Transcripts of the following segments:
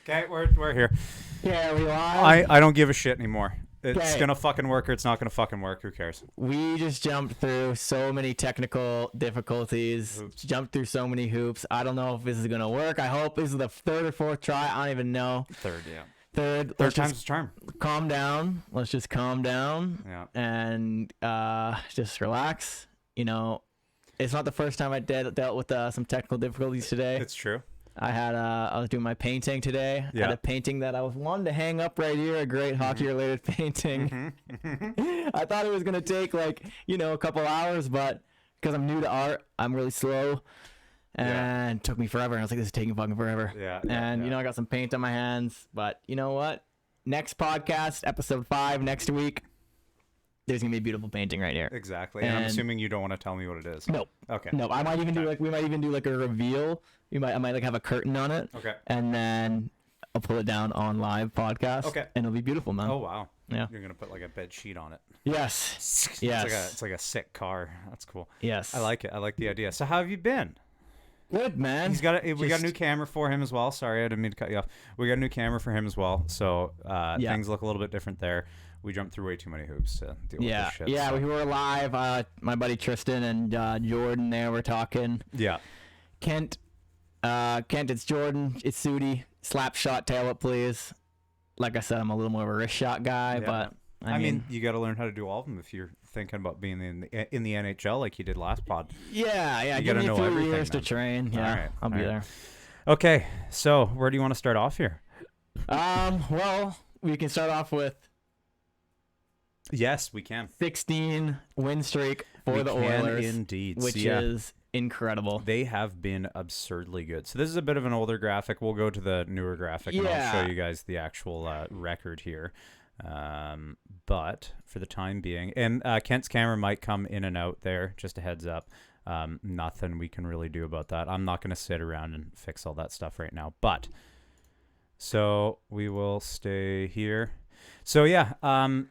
Okay, we're here. Yeah, we I don't give a shit anymore. It's Okay. gonna fucking work or it's not gonna fucking work. Who cares? We just jumped through so many technical difficulties, Hoops. jumped through so many hoops. I don't know if this is going to work. I hope this is the third or fourth try. I don't even know. Third, yeah. Third Third time's the charm. calm down. Let's just calm down Yeah. and just relax. You know, it's not the first time I dealt with some technical difficulties today. It's true. I was doing my painting today. Yeah. I had a painting that I was wanting to hang up right here, a great hockey related painting. I thought it was going to take a couple hours, but because I'm new to art, I'm really slow and it took me forever. And I was like, this is taking fucking forever. And I got some paint on my hands, but you know what? Next podcast, episode 5 next week. There's gonna be a beautiful painting right here. Exactly. And I'm assuming you don't want to tell me what it is. No. Okay. No, I might even we might even do a reveal. I might have a curtain on it. Okay. And then I'll pull it down on live podcast. Okay. And it'll be beautiful, man. Oh wow. Yeah. You're gonna put like a bed sheet on it. Yes. Yes. It's like a sick car. That's cool. Yes. I like it. I like the idea. So how have you been? Good, man. We got a new camera for him as well. Sorry, I didn't mean to cut you off. We got a new camera for him as well. So things look a little bit different there. We jumped through way too many hoops to deal with this shit. Yeah, so. we were live. My buddy Tristan and Jordan there were talking. Yeah. Kent, it's Jordan, it's Sudi. Slap shot, tail up, please. Like I said, I'm a little more of a wrist shot guy, but I mean, you got to learn how to do all of them if you're thinking about being in the NHL like you did last pod. Yeah. You Give gotta me know a few everything, years to man. train. Yeah, All right, I'll be all right. there. Okay, so where do you want to start off here? Well, we can start off with Yes, we can. 16 win streak for the Oilers, indeed, which is incredible. They have been absurdly good. So this is a bit of an older graphic. We'll go to the newer graphic and I'll show you guys the actual record here. But for the time being, and Kent's camera might come in and out there, just a heads up. Nothing we can really do about that. I'm not going to sit around and fix all that stuff right now. But so we will stay here. So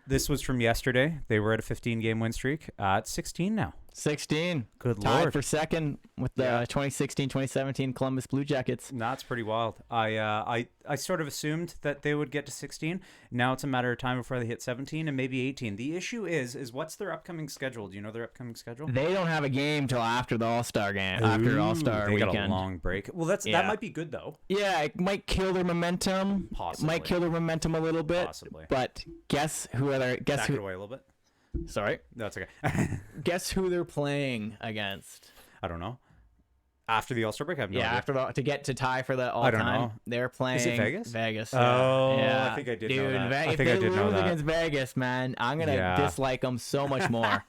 this was from yesterday. They were at a 15-game win streak. It's 16 now. 16. Good Tied Lord. for second with the 2016-2017 Columbus Blue Jackets. That's pretty wild. I sort of assumed that they would get to 16. Now it's a matter of time before they hit 17 and maybe 18. The issue is what's their upcoming schedule? Do you know their upcoming schedule? They don't have a game till after the All-Star game, after All-Star They weekend. got a long break. Well, that might be good though. Yeah, it might kill their momentum. Possibly. Might kill their momentum a little bit. Possibly. But guess who? Back it away a little bit. Sorry. That's okay. Guess who they're playing against? I don't know. After the All-Star break, I have no idea. To get to tie for the all-time. I don't know. They're playing. Is it Vegas? Vegas. Oh, yeah. I think I did Dude, know that. I if think I they did know lose that. against Vegas, man, I'm gonna dislike them so much more.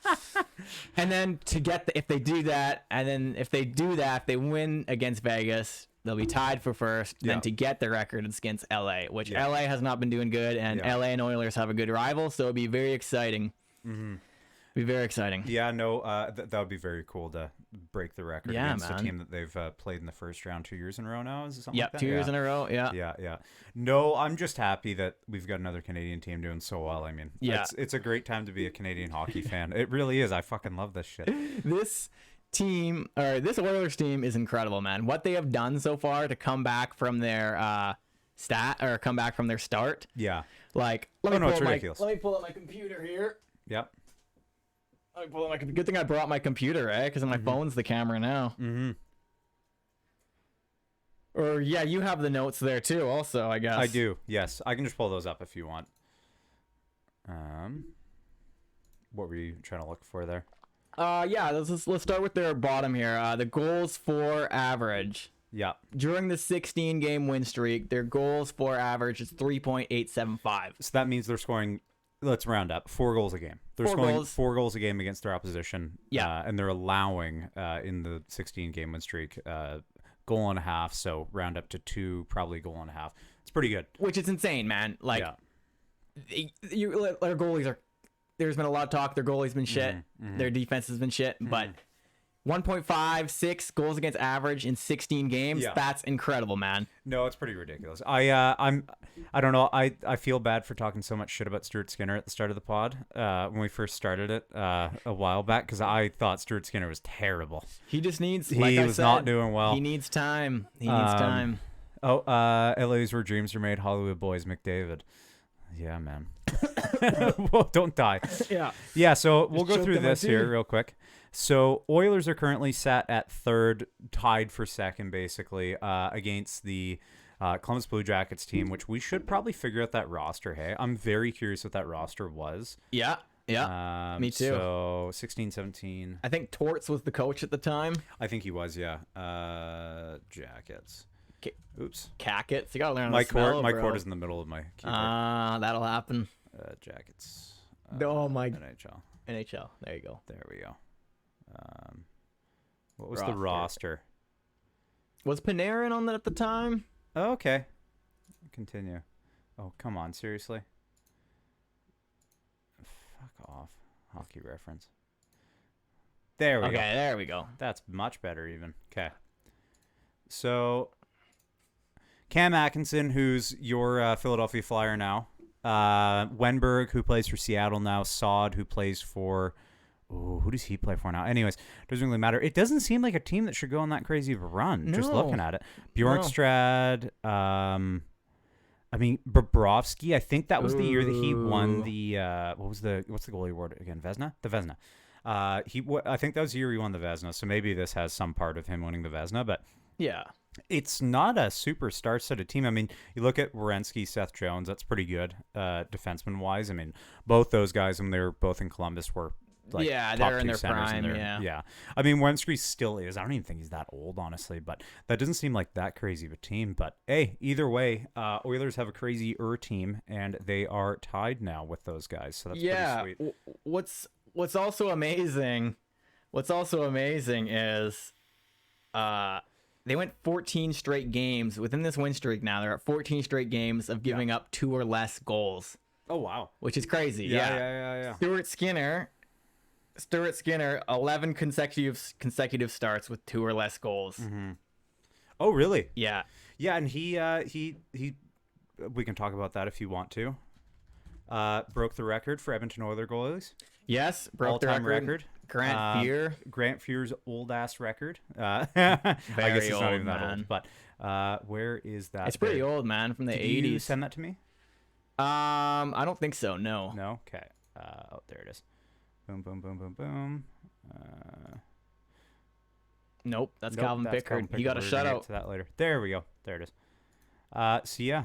And then if they do that, if they win against Vegas, they'll be tied for first. Yeah. Then to get the record, it's against LA, which LA has not been doing good, and LA and Oilers have a good rival, so it'd be very exciting. Mm-hmm. Be very exciting. Yeah, no, that would be very cool to break the record against man. a team that they've played in the first round 2 years in a row now. Is it something like that? 2 years in a row. Yeah. Yeah. No, I'm just happy that we've got another Canadian team doing so well. I mean, it's a great time to be a Canadian hockey fan. It really is. I fucking love this shit. This Oilers team is incredible, man. What they have done so far to come back from their come back from their start. Yeah. Like, it's ridiculous. Let me pull up my computer here. Yep. Good thing I brought my computer, eh? Because my phone's the camera now. Mm-hmm. Or you have the notes there too. Also, I guess I do. Yes, I can just pull those up if you want. What were you trying to look for there? Let's start with their bottom here. The goals for average. Yeah. During the 16-game win streak, their goals for average is 3.875. So that means they're scoring. Let's round up 4 goals a game. They're scoring 4 goals a game against their opposition. Yeah. And they're allowing in the 16-game win streak goal and a half. So round up to 2, probably goal and a half. It's pretty good. Which is insane, man. Like, their goalies are. There's been a lot of talk. Their goalie's been shit. Mm-hmm. Their defense has been shit. But 1.56 goals against average in 16 games. Yeah. That's incredible, man. No, it's pretty ridiculous. I don't know. I feel bad for talking so much shit about Stuart Skinner at the start of the pod when we first started it a while back, because I thought Stuart Skinner was terrible. He just needs. He was not doing well. He needs time. He needs time. Oh, LA's where dreams are made. Hollywood boys, McDavid. Yeah, man. Well, don't die. Yeah. Yeah, so we'll go choked through on my this here tea. real quick. So Oilers are currently sat at third, tied for second, basically, against the Columbus Blue Jackets team, which we should probably figure out that roster. Hey, I'm very curious what that roster was. Yeah. Yeah. Me too. So 16, 17. I think Torts was the coach at the time. I think he was, yeah. Jackets. Oops. Cackets. You gotta learn how My to spell, my bro. cord is in the middle of my keyboard. That'll happen. Jackets. Oh my. NHL. NHL. There you go. There we go. What was the roster? Was Panarin on that at the time? Oh, okay. Continue. Oh, come on. Seriously? Fuck off. Hockey reference. There we go. Okay, there we go. That's much better even. Okay. So, Cam Atkinson, who's your Philadelphia Flyer now. Wenberg, who plays for Seattle now. Saad, who plays for... Ooh, who does he play for now? Anyways, doesn't really matter. It doesn't seem like a team that should go on that crazy of a run, just looking at it. Bjorkstrad, I mean, Bobrovsky, I think that was the year that he won the, what's the goalie award again? Vezina? The Vezina. I think that was the year he won the Vezina, so maybe this has some part of him winning the Vezina, but yeah, it's not a super star-studded team. I mean, you look at Werenski, Seth Jones, that's pretty good defenseman-wise. I mean, both those guys, when they were both in Columbus, were like top they're in two their centers prime. Yeah. I mean, Werenski still is. I don't even think he's that old, honestly, but that doesn't seem like that crazy of a team. But hey, either way, Oilers have a crazy team, and they are tied now with those guys. So that's pretty sweet. What's also amazing is they went 14 straight games within this win streak. Now they're at 14 straight games of giving up 2 or less goals. Oh wow, which is crazy. Yeah. Stuart Skinner, 11 consecutive starts with 2 or less goals. Mm-hmm. Oh really? Yeah, and he we can talk about that if you want to. Broke the record for Edmonton Oilers goalies. Yes, broke the record. Grant Fuhr's old ass record. I guess it's not even that old, but where is that? It's pretty old, man, from the 80s. Did you send that to me? I don't think so. No. No. Okay. There it is. Boom, boom, boom, boom, boom. Nope, that's Calvin Pickard. He got a shutout. To that later. There we go. There it is. So yeah.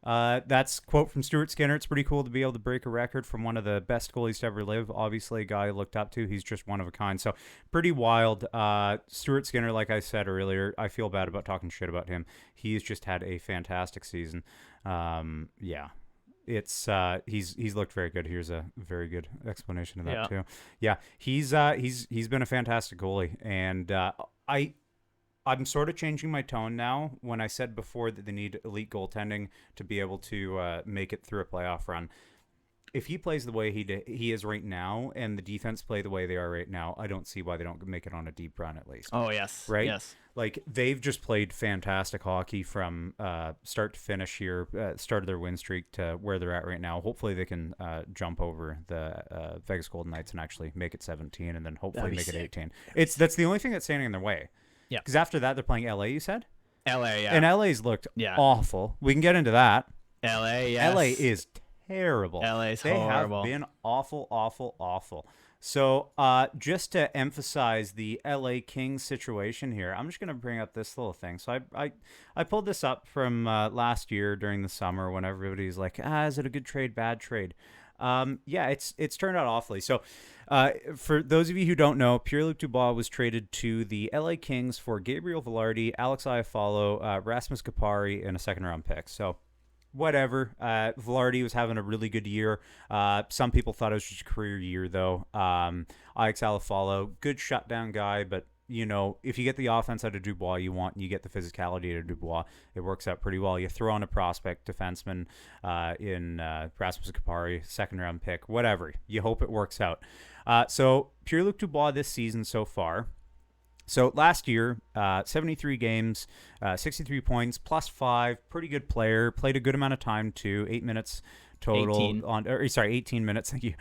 That's quote from Stuart Skinner. It's pretty cool to be able to break a record from one of the best goalies to ever live. Obviously, a guy I looked up to. He's just one of a kind. So pretty wild. Stuart Skinner, like I said earlier, I feel bad about talking shit about him. He's just had a fantastic season. Yeah. It's he's looked very good. Here's a very good explanation of that too. Yeah, he's been a fantastic goalie, and I'm sort of changing my tone now. When I said before that they need elite goaltending to be able to make it through a playoff run, if he plays the way he is right now, and the defense play the way they are right now, I don't see why they don't make it on a deep run at least. Oh yes, right. Yes, like they've just played fantastic hockey from start to finish here. Started their win streak to where they're at right now. Hopefully they can jump over the Vegas Golden Knights and actually make it 17, and then hopefully make it 18. That's the only thing that's standing in their way. Yeah. Because after that, they're playing LA, you said? LA, yeah. And LA's looked awful. We can get into that. LA, yes. LA is terrible. LA's they horrible. They have been awful, awful, awful. So just to emphasize the LA Kings situation here, I'm just going to bring up this little thing. So I pulled this up from last year during the summer when everybody's like, is it a good trade, bad trade? Yeah, it's turned out awfully. So for those of you who don't know, Pierre-Luc Dubois was traded to the LA Kings for Gabriel Velarde, Alex Iafallo, Rasmus Kupari, and a second-round pick. So whatever. Velarde was having a really good year. Some people thought it was just a career year, though. Alex Iafallo, good shutdown guy, but you know, if you get the offense out of Dubois you want, and you get the physicality out of Dubois, it works out pretty well. You throw on a prospect defenseman in Rasmus Kupari, second-round pick, whatever. You hope it works out. So Pierre-Luc Dubois this season so far. So last year, 73 games, 63 points, +5, pretty good player. Played a good amount of time too, 8 minutes total 18 minutes. Thank you.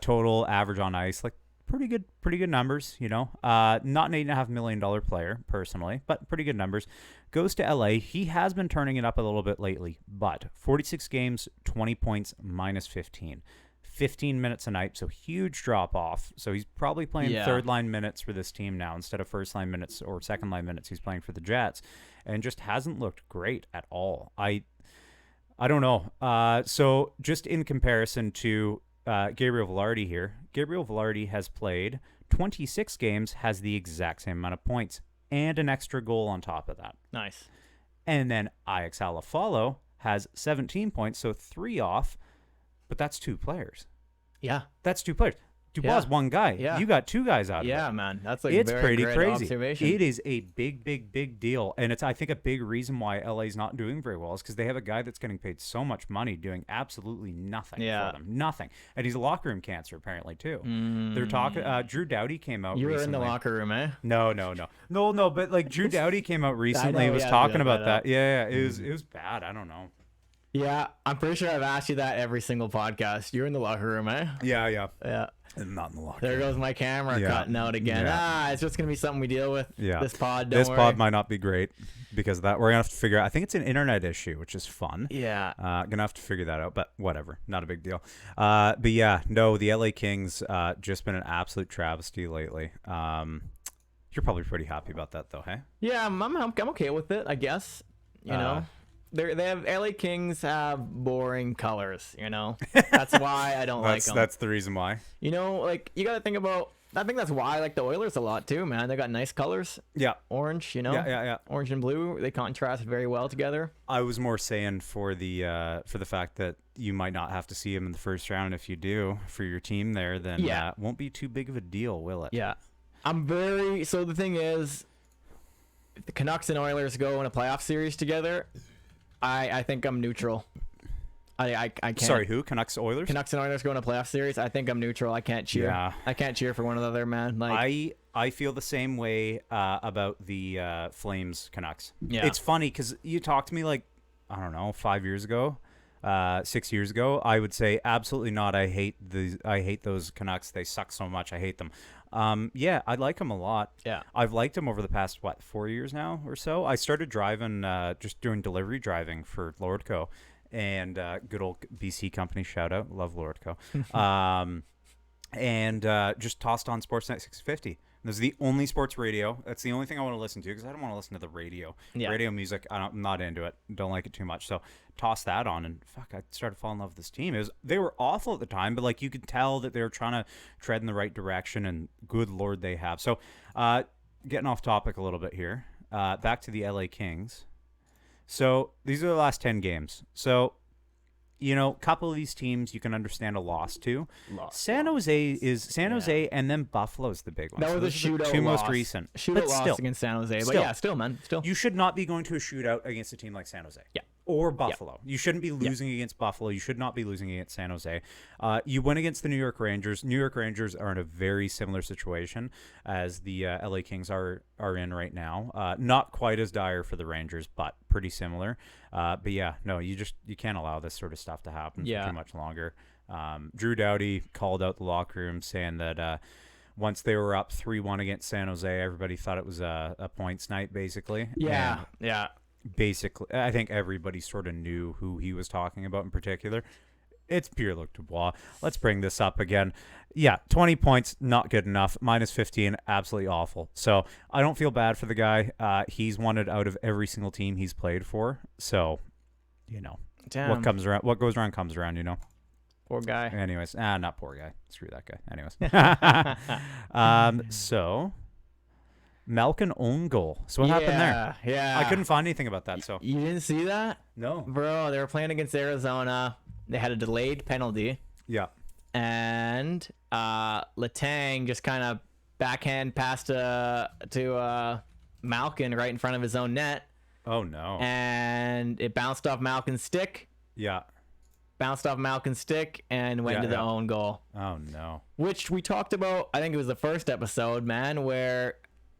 Total average on ice, like pretty good numbers, you know. Not an $8.5 million player personally, but pretty good numbers. Goes to LA. He has been turning it up a little bit lately, but 46 games, 20 points, minus 15. 15 minutes a night, so huge drop off. So he's probably playing third line minutes for this team now instead of first line minutes or second line minutes he's playing for the Jets, and just hasn't looked great at all. I don't know. So just in comparison to Gabriel Velarde here, Gabriel Velarde has played 26 games, has the exact same amount of points, and an extra goal on top of that. Nice. And then Alex Alafalo has 17 points, so 3 off, but that's 2 players. Yeah. That's 2 players. Dubois is one guy. Yeah. You got 2 guys out of it. Yeah, man. That's like it's very pretty great crazy. observation. It is a big deal. And it's, I think, a big reason why LA's not doing very well is because they have a guy that's getting paid so much money doing absolutely nothing for them. Nothing. And he's a locker room cancer, apparently, too. They're talking, Drew Doughty came out You were recently. in the locker room, eh? No, but like Drew Doughty came out recently and was talking about that. Yeah, it was bad. I don't know. Yeah, I'm pretty sure I've asked you that every single podcast. You're in the locker room, eh? Yeah. Yeah. I'm not in the locker There room. goes my camera cutting out again. Yeah. It's just going to be something we deal with. Yeah. This pod, This worry. pod might not be great because of that. We're going to have to figure out. I think it's an internet issue, which is fun. Yeah. Gonna have to figure that out, but whatever. Not a big deal. But yeah, no, the LA Kings just been an absolute travesty lately. You're probably pretty happy about that, though, hey? Yeah, I'm okay with it, I guess. You know? They have LA Kings have boring colors, you know. That's why I don't like them. That's the reason why. You know, like you got to think about. I think that's why I like the Oilers a lot too, man. They got nice colors. Yeah. Orange, you know. Yeah. Orange and blue, they contrast very well together. I was more saying for the fact that you might not have to see him in the first round. If you do for your team there, then won't be too big of a deal, will it? Yeah. So the thing is, if the Canucks and Oilers go in a playoff series together, I think I'm neutral. I can't. Sorry, who? Canucks Oilers? Canucks and Oilers go in a playoff series. I think I'm neutral. I can't cheer. Yeah. I can't cheer for one another, man. Like I feel the same way about the Flames Canucks. Yeah. It's funny because you talked to me like, I don't know, 5 years ago, 6 years ago. I would say absolutely not. I hate those Canucks. They suck so much. I hate them. Yeah, I like them a lot. Yeah. I've liked them over the past 4 years now or so. I started driving, just doing delivery driving for Lordco. And good old BC company, shout out, love Lordco. And just tossed on Sportsnet 650. This is the only sports radio. That's the only thing I want to listen to because I don't want to listen to the radio. Yeah. Radio music, I'm not into it. Don't like it too much. So toss that on, and I started falling in love with this team. They were awful at the time, but like you could tell that they were trying to tread in the right direction, and good Lord, they have. So getting off topic a little bit here, back to the LA Kings. So these are the last 10 games. So, you know, a couple of these teams you can understand a loss to. San Jose, and then Buffalo's the big one. That so was a shootout the two loss. most recent. Shootout loss against San Jose. But yeah, still, man. Still. You should not be going to a shootout against a team like San Jose. Yeah. Or Buffalo. Yeah. You shouldn't be losing against Buffalo. You should not be losing against San Jose. You win against the New York Rangers. New York Rangers are in a very similar situation as the LA Kings are in right now. Not quite as dire for the Rangers, but pretty similar. But yeah, no, you can't allow this sort of stuff to happen for too much longer. Drew Doughty called out the locker room saying that once they were up 3-1 against San Jose, everybody thought it was a points night, basically. Yeah, yeah. Basically, I think everybody sort of knew who he was talking about in particular. It's Pierre-Luc Dubois. Let's bring this up again. Yeah, 20 points, not good enough. Minus 15, absolutely awful. So I don't feel bad for the guy. He's wanted out of every single team he's played for. So, you know, what goes around comes around, you know. Poor guy. Anyways, not poor guy. Screw that guy. Anyways. So... Malkin own goal. So what happened there? Yeah. I couldn't find anything about that. So you didn't see that? No. Bro, they were playing against Arizona. They had a delayed penalty. Yeah. And Letang just kind of backhand passed to Malkin right in front of his own net. Oh, no. And it bounced off Malkin's stick. Yeah. Bounced off Malkin's stick and went to the own goal. Oh, no. Which we talked about, I think it was the first episode, man, where...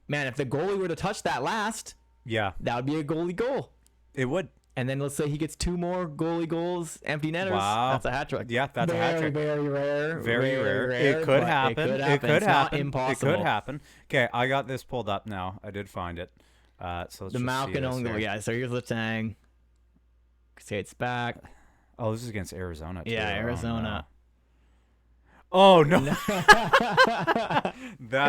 Man, if the goalie were to touch that last, that would be a goalie goal. It would. And then let's say he gets 2 more goalie goals, empty netters. Wow. That's a hat trick. Yeah, that's a hat trick. Very rare. Very rare. It It could happen. It could It's not impossible. It could happen. Okay, I got this pulled up now. I did find it. So let's The just Malkin see this own goal. here. Yeah, so here's Letang. Skates back. Oh, this is against Arizona. Too. Yeah, Arizona. Oh no, that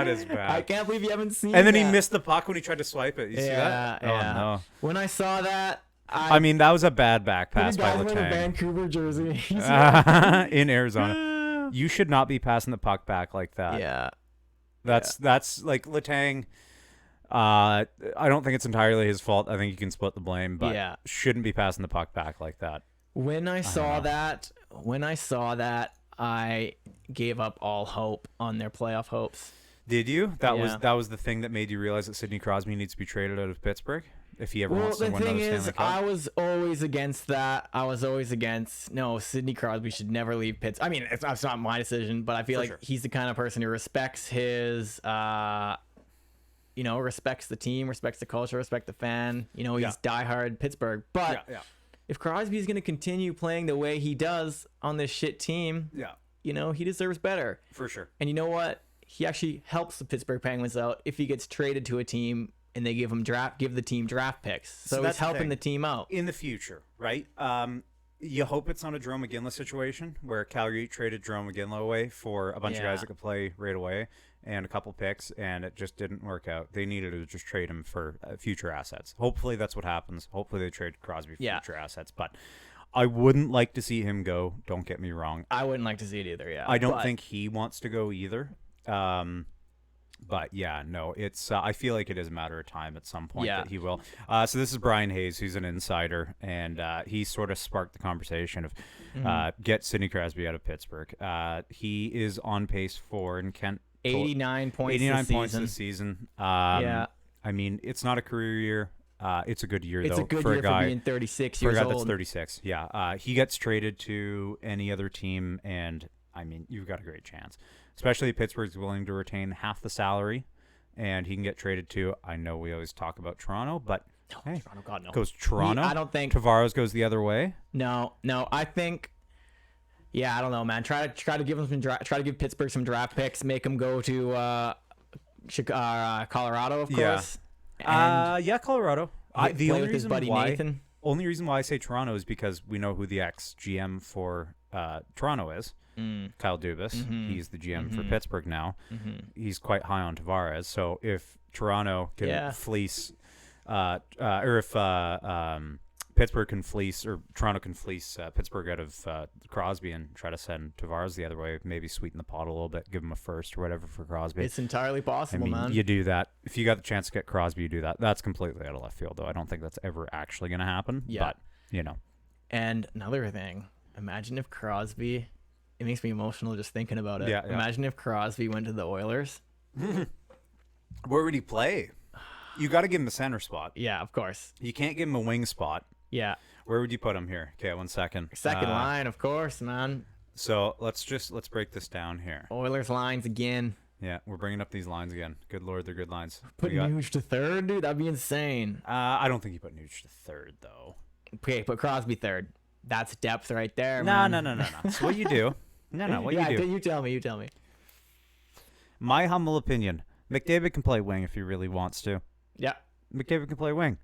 is bad. I can't believe you haven't seen And then that. he missed the puck when he tried to swipe it. You see that? Yeah. Oh no. When I saw that, I mean, that was a bad back pass by the guy wearing a Letang. Vancouver jersey. He's In Arizona. You should not be passing the puck back like that. yeah. That's like Letang. I don't think it's entirely his fault. I think you can split the blame, but shouldn't be passing the puck back like that. When I saw that, I gave up all hope on their playoff hopes. Did you? That was the thing that made you realize that Sidney Crosby needs to be traded out of Pittsburgh if he ever wants to win another Stanley Cup. I was always against that. No, Sidney Crosby should never leave Pittsburgh. I mean, it's not my decision, but I feel like he's the kind of person who respects his, respects the team, respects the culture, respects the fan. He's diehard Pittsburgh. But if Crosby is going to continue playing the way he does on this shit team, he deserves better. For sure. And you know what? He actually helps the Pittsburgh Penguins out if he gets traded to a team and they give the team draft picks. So he's helping the team out in the future, right? You hope it's not a Jerome McGinley situation where Calgary traded Jerome McGinley away for a bunch of guys that could play right away and a couple picks, and it just didn't work out. They needed to just trade him for future assets. Hopefully that's what happens. Hopefully they trade Crosby for future assets, but I wouldn't like to see him go. Don't get me wrong. I wouldn't like to see it either. Yeah, I don't think he wants to go either. But yeah, no, it's. I feel like it is a matter of time at some point that he will. So this is Brian Hayes, who's an insider, and he sort of sparked the conversation of get Sidney Crosby out of Pittsburgh. He is on pace for, and Kent 89 points. 89 points this season. I mean, it's not a career year. It's a good year though. It's a good for year a guy, for being 36 for years a guy old. that's 36. Yeah, he gets traded to any other team, and I mean, you've got a great chance. Especially if Pittsburgh's willing to retain half the salary, and he can get traded to. I know we always talk about Toronto, but hey, Toronto, God no. Goes Toronto. I don't think Tavares goes the other way. No. I think. Yeah, I don't know, man. Try to give him try to give Pittsburgh some draft picks. Make him go to Colorado, of course. Colorado. The only reason Nathan. Only reason why I say Toronto is because we know who the ex-GM for Toronto is. Kyle Dubas. He's the GM for Pittsburgh now. He's quite high on Tavares. So if Toronto can fleece, or if Pittsburgh can fleece, or Toronto can fleece Pittsburgh out of Crosby and try to send Tavares the other way, maybe sweeten the pot a little bit, give him a first or whatever for Crosby. It's entirely possible, man. You do that. If you got the chance to get Crosby, you do that. That's completely out of left field, though. I don't think that's ever actually going to happen. Yeah. But, And another thing, imagine if Crosby... It makes me emotional just thinking about it. Yeah. Imagine if Crosby went to the Oilers. Where would he play? You got to give him a center spot. Yeah, of course. You can't give him a wing spot. Yeah. Where would you put him here? Okay, 1 second. Second line, of course, man. So let's break this down here. Oilers lines again. Yeah, we're bringing up these lines again. Good Lord, they're good lines. Put Nuge to third, dude. That'd be insane. I don't think you put Nuge to third, though. Okay, put Crosby third. That's depth right there, No. man. That's what you do. No, what you do. You tell me. My humble opinion, McDavid can play wing if he really wants to. Yeah. McDavid can play wing.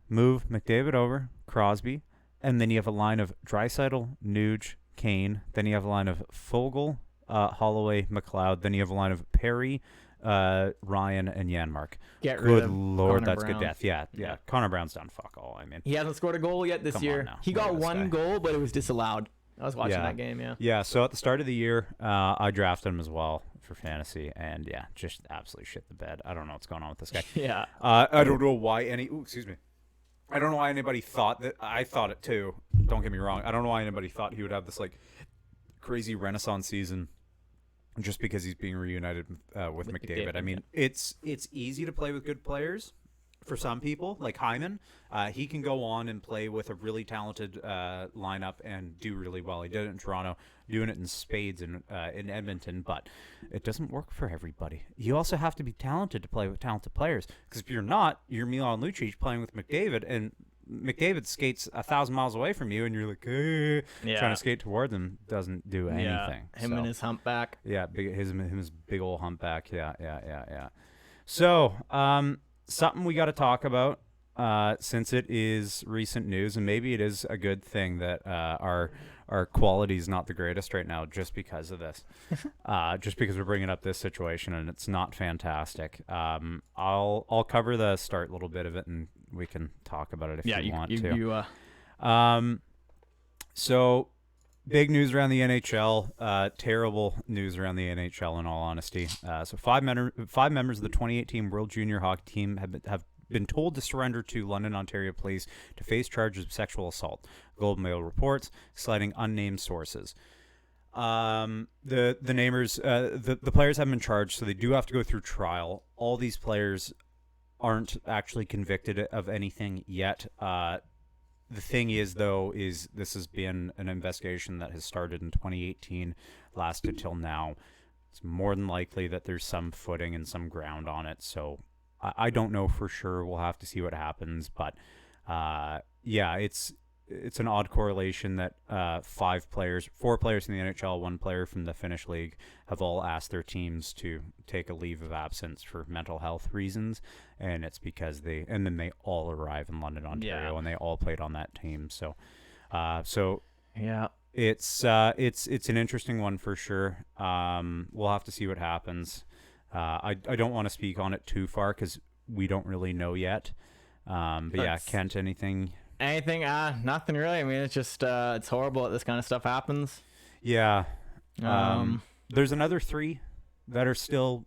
Move McDavid over, Crosby, and then you have a line of Draisaitl, Nuge, Kane. Then you have a line of Fogle, Holloway, McLeod. Then you have a line of Perry, Ryan, and Janmark. Good Lord, that's good death. Yeah. Connor Brown's done fuck all. I mean, he hasn't scored a goal yet this year. He got one goal, but it was disallowed. I was watching that game, Yeah, so at the start of the year, I drafted him as well for fantasy, and just absolutely shit the bed. I don't know what's going on with this guy. Yeah. I don't know why I don't know why anybody thought that. I thought it too. Don't get me wrong. I don't know why anybody thought he would have this crazy renaissance season just because he's being reunited with McDavid. I mean, it's easy to play with good players. For some people, like Hyman, he can go on and play with a really talented lineup and do really well. He did it in Toronto, doing it in spades in Edmonton, but it doesn't work for everybody. You also have to be talented to play with talented players, because if you're not, you're Milan Lucic playing with McDavid, and McDavid skates 1,000 miles away from you, and you're like, trying to skate towards him, doesn't do anything. Him and his humpback. Yeah, his big old humpback. Yeah. So, something we got to talk about, since it is recent news, and maybe it is a good thing that our quality is not the greatest right now, just because of this, just because we're bringing up this situation and it's not fantastic. I'll cover the start little bit of it, and we can talk about it if you want to. So. Big news around the NHL. Terrible news around the NHL, in all honesty. So five members of the 2018 World Junior Hockey Team have been told to surrender to London, Ontario police to face charges of sexual assault. Globe Mail reports, citing unnamed sources. The players haven't been charged, so they do have to go through trial. All these players aren't actually convicted of anything yet. The thing is, though, is this has been an investigation that has started in 2018, lasted till now. It's more than likely that there's some footing and some ground on it. So I don't know for sure. We'll have to see what happens. But yeah, it's an odd correlation that 4 players in the NHL, 1 player from the Finnish league, have all asked their teams to take a leave of absence for mental health reasons, and it's because then they all arrive in London, Ontario, and they all played on that team. So, yeah, it's an interesting one for sure. We'll have to see what happens. I don't want to speak on it too far because we don't really know yet. But yeah, Kent, anything? Anything? Nothing really. I mean, it's just it's horrible that this kind of stuff happens. Yeah. There's another 3 that are still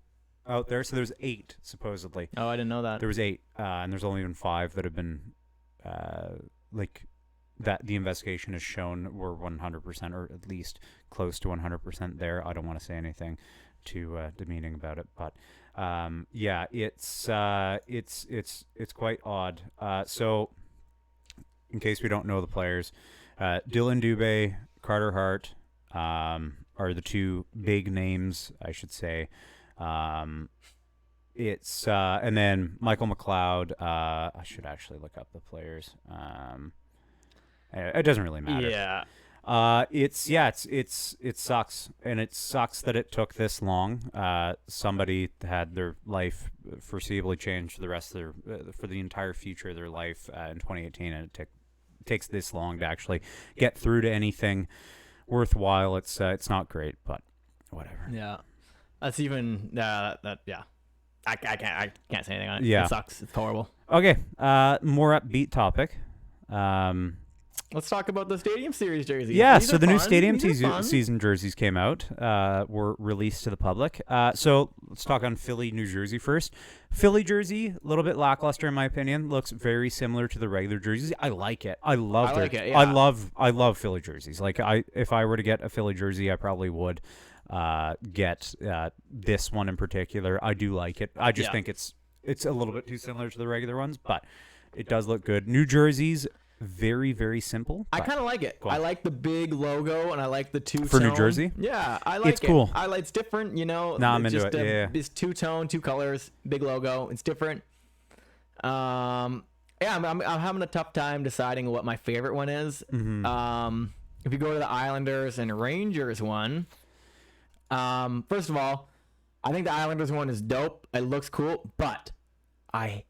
out there. So there's 8 supposedly. Oh, I didn't know that. There was 8, and there's only been 5 that have been that the investigation has shown were 100% or at least close to 100% there. I don't want to say anything too demeaning about it, but yeah, it's quite odd. So, in case we don't know the players, Dylan Dubé, Carter Hart are the 2 big names, I should say. It's and then Michael McLeod. I should actually look up the players. It doesn't really matter. Yeah. It sucks, and it sucks that it took this long. Somebody had their life foreseeably changed for the rest of for the entire future of their life in 2018, and it takes this long to actually get through to anything worthwhile. It's not great, but whatever. Yeah, that's even yeah. I can't say anything on it. Yeah, it sucks. It's horrible. Okay, more upbeat topic. Let's talk about the Stadium Series jerseys. Yeah, so the new Stadium season jerseys came out, were released to the public. So let's talk on Philly, New Jersey first. Philly jersey, a little bit lackluster in my opinion. Looks very similar to the regular jerseys. I like it. I love it. Yeah. I love Philly jerseys. Like if I were to get a Philly jersey, I probably would get this one in particular. I do like it. I just think it's a little bit too similar to the regular ones, but it does look good. New jerseys. Very, very simple. I kind of like it. I like the big logo, and I like the two-tone. For New Jersey? Yeah, I like it. It's cool. It's different, you know. Nah, I'm into it. Yeah. It's two-tone, 2 colors, big logo. It's different. I'm having a tough time deciding what my favorite one is. Mm-hmm. If you go to the Islanders and Rangers one, first of all, I think the Islanders one is dope. It looks cool, but I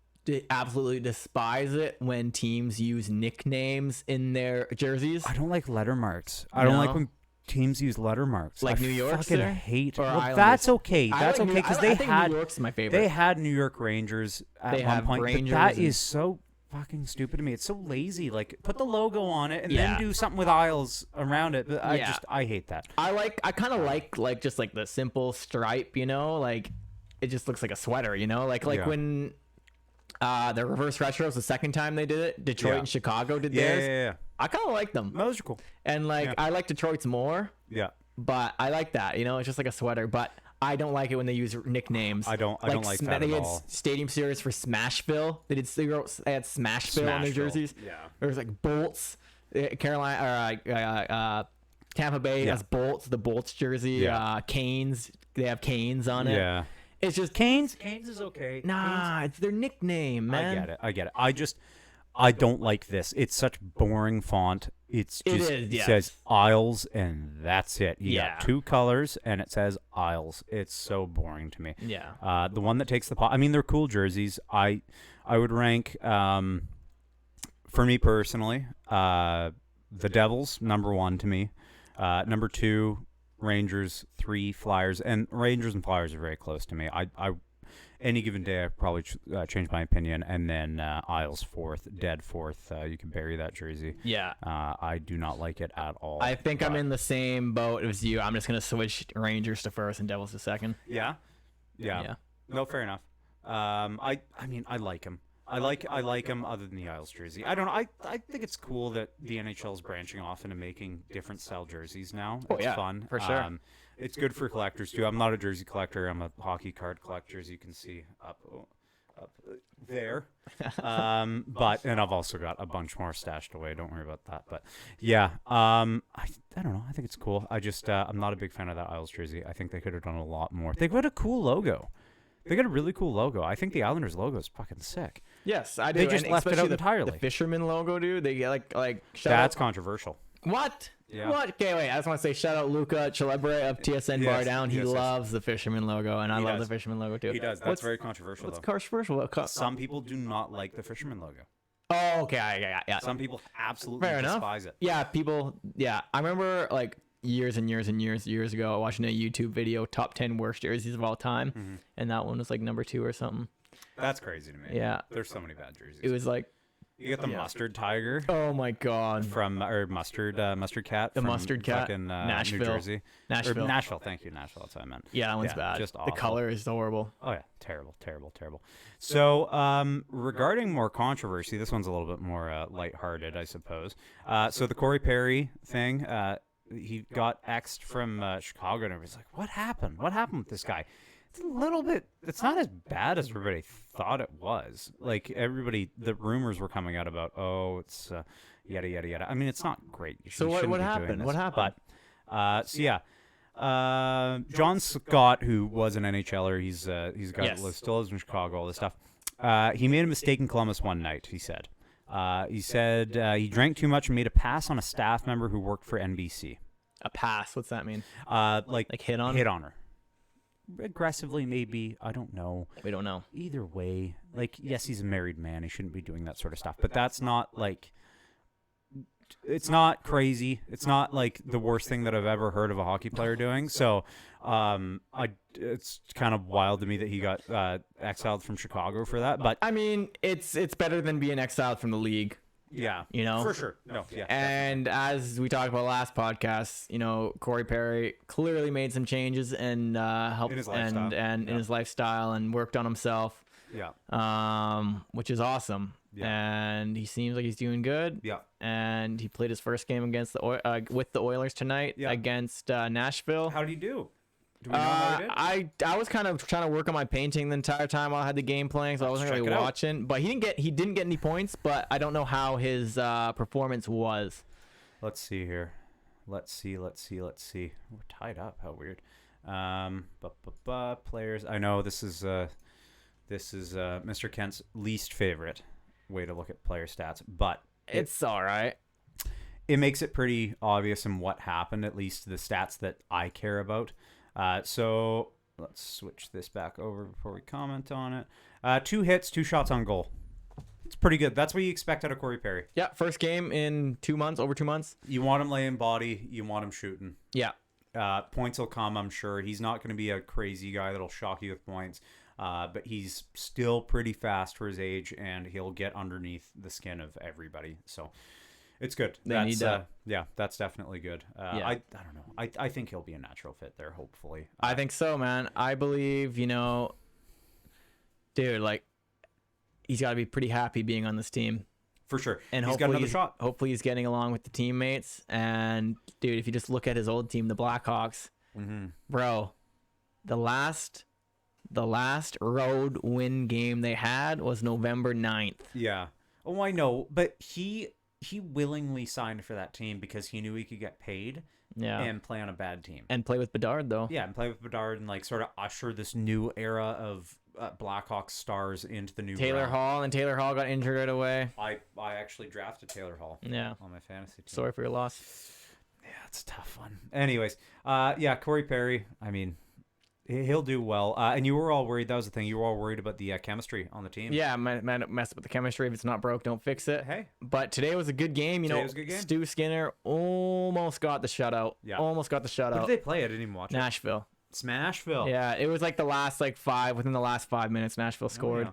absolutely despise it when teams use nicknames in their jerseys. I don't like letter marks. I don't like when teams use letter marks. Like New York. I fucking hate. Well, that's okay. That's okay because I think New York's my favorite. They had New York Rangers at one point. But that is so fucking stupid to me. It's so lazy. Like put the logo on it and then do something with aisles around it. But I hate that. I kind of like just like the simple stripe. You know, like it just looks like a sweater. You know, like when. The reverse retros, the second time they did it, Detroit and Chicago did theirs. Yeah. I kind of like them. Those are cool. And I like Detroit's more. Yeah. But I like that. You know, it's just like a sweater. But I don't like it when they use nicknames. I don't like that at all. They had Stadium Series for Smashville. They had Smashville on their jerseys. Yeah. There was like Bolts. Tampa Bay has Bolts, the Bolts jersey. Yeah. Canes. They have Canes on it. Yeah. It's just Canes is okay. Nah, it's their nickname, man. I get it. I don't like this. It's such boring font. It's just It is, says Isles and that's it. You Yeah. got 2 colors and it says Isles. It's so boring to me. Yeah. The one that takes the pot. I mean, they're cool jerseys. I would rank for me personally, the Devils #1 to me. #2 Rangers, 3 Flyers, and Rangers and Flyers are very close to me. I any given day, I probably change my opinion, and then Isles 4th, dead 4th. You can bury that jersey. Yeah. I do not like it at all. I think I'm in the same boat as you. I'm just gonna switch Rangers to first and Devils to second. Yeah. No, fair enough. I mean, I like him. I like him other than the Isles jersey. I don't know. I think it's cool that the NHL is branching off into making different style jerseys now. It's fun. For sure. It's good for collectors too. I'm not a jersey collector. I'm a hockey card collector, as you can see up there. But and I've also got a bunch more stashed away. Don't worry about that. But yeah, I don't know. I think it's cool. I just I'm not a big fan of that Isles jersey. I think they could have done a lot more. They got a cool logo. They got a really cool logo. I think the Islanders logo is fucking sick. Yes, I do. They just and left it out entirely. The fisherman logo, dude. They get like That's controversial. What? Yeah. What? Okay, wait. I just want to say shout out Luca Celebre of TSN Bar Down. He loves the fisherman logo, and I love the fisherman logo too. He does. That's very controversial. What's though. Controversial? Some people do not like the fisherman logo. Oh, okay. Yeah. Some people absolutely Fair enough. despise it. Yeah, people. Yeah, I remember like years ago watching a YouTube video, top 10 worst jerseys of all time, and that one was like #2 or something. That's crazy to me. Yeah. There's so many bad jerseys. It was like, you get the mustard tiger oh my god, from or mustard cat. The from mustard cat, fucking, Nashville. New Jersey. Nashville. Or Nashville. Thank you, Nashville. That's what I meant. Yeah, that one's bad. Just the awful. color is horrible. Oh yeah, terrible. So, regarding more controversy, this one's a little bit more lighthearted, I suppose. So the Corey Perry thing, he got X'd from Chicago, and everybody's like, "What happened? What happened with this guy?" It's a little bit. It's not as bad as everybody thought it was. Like the rumors were coming out about, it's yada yada yada. I mean, it's not great. So what happened? What happened? But John Scott, who was an NHLer, he's a guy that still lives in Chicago, all this stuff. He made a mistake in Columbus one night. He said he drank too much and made a pass on a staff member who worked for NBC. A pass? What's that mean? Like hit on? Hit on her. Aggressively, maybe. I don't know. We don't know. Either way, like, yes, he's a married man. He shouldn't be doing that sort of stuff. But that's not like. It's not crazy. It's not like the worst thing that I've ever heard of a hockey player doing. So, it's kind of wild to me that he got exiled from Chicago for that. But I mean, it's better than being exiled from the league. Yeah, you know, for sure. No, yeah. And as we talked about last podcast, you know, Corey Perry clearly made some changes and helped in his lifestyle. and in his lifestyle and worked on himself. Yeah. Which is awesome. Yeah. And he seems like he's doing good. Yeah. And he played his first game against with the Oilers tonight against Nashville. How did he do? Do we know how he did? I was kind of trying to work on my painting the entire time while I had the game playing, so I wasn't really watching. But he didn't get any points, but I don't know how his performance was. Let's see here. Let's see. We're tied up. How weird. Players. I know this is Mr. Kent's least favorite way to look at player stats, but it's all right. It makes it pretty obvious in what happened, at least the stats that I care about. So let's switch this back over before we comment on it. 2 hits, 2 shots on goal. It's pretty good. That's what you expect out of Corey Perry. Yeah, first game in 2 months, over 2 months. You want him laying body. You want him shooting. Yeah. Points will come, I'm sure. He's not going to be a crazy guy that'll shock you with points. But he's still pretty fast for his age, and he'll get underneath the skin of everybody. So it's good. Yeah, that's definitely good. I don't know. I think he'll be a natural fit there, hopefully. I think so, man. I believe, dude, like, he's got to be pretty happy being on this team. For sure. And he's got another shot. Hopefully he's getting along with the teammates. And, dude, if you just look at his old team, the Blackhawks, bro, the last road win game they had was November 9th. Yeah. Oh, I know. But he willingly signed for that team because he knew he could get paid. Yeah. and play on a bad team. And play with Bedard, though. Yeah, and play with Bedard and like sort of usher this new era of Blackhawks stars into the new Taylor realm. Hall, and Taylor Hall got injured right away. I actually drafted Taylor Hall. Yeah. On my fantasy team. Sorry for your loss. Yeah, it's a tough one. Anyways, yeah, Corey Perry. I mean, he'll do well. And you were all worried. That was the thing. You were all worried about the chemistry on the team. Yeah, might mess up with the chemistry. If it's not broke, don't fix it. Hey. But today was a good game. Today was a good game. Stu Skinner almost got the shutout. Yeah. Almost got the shutout. What did they play? I didn't even watch it. Nashville. Smashville. Yeah, it was like the last within the last 5 minutes, Nashville scored.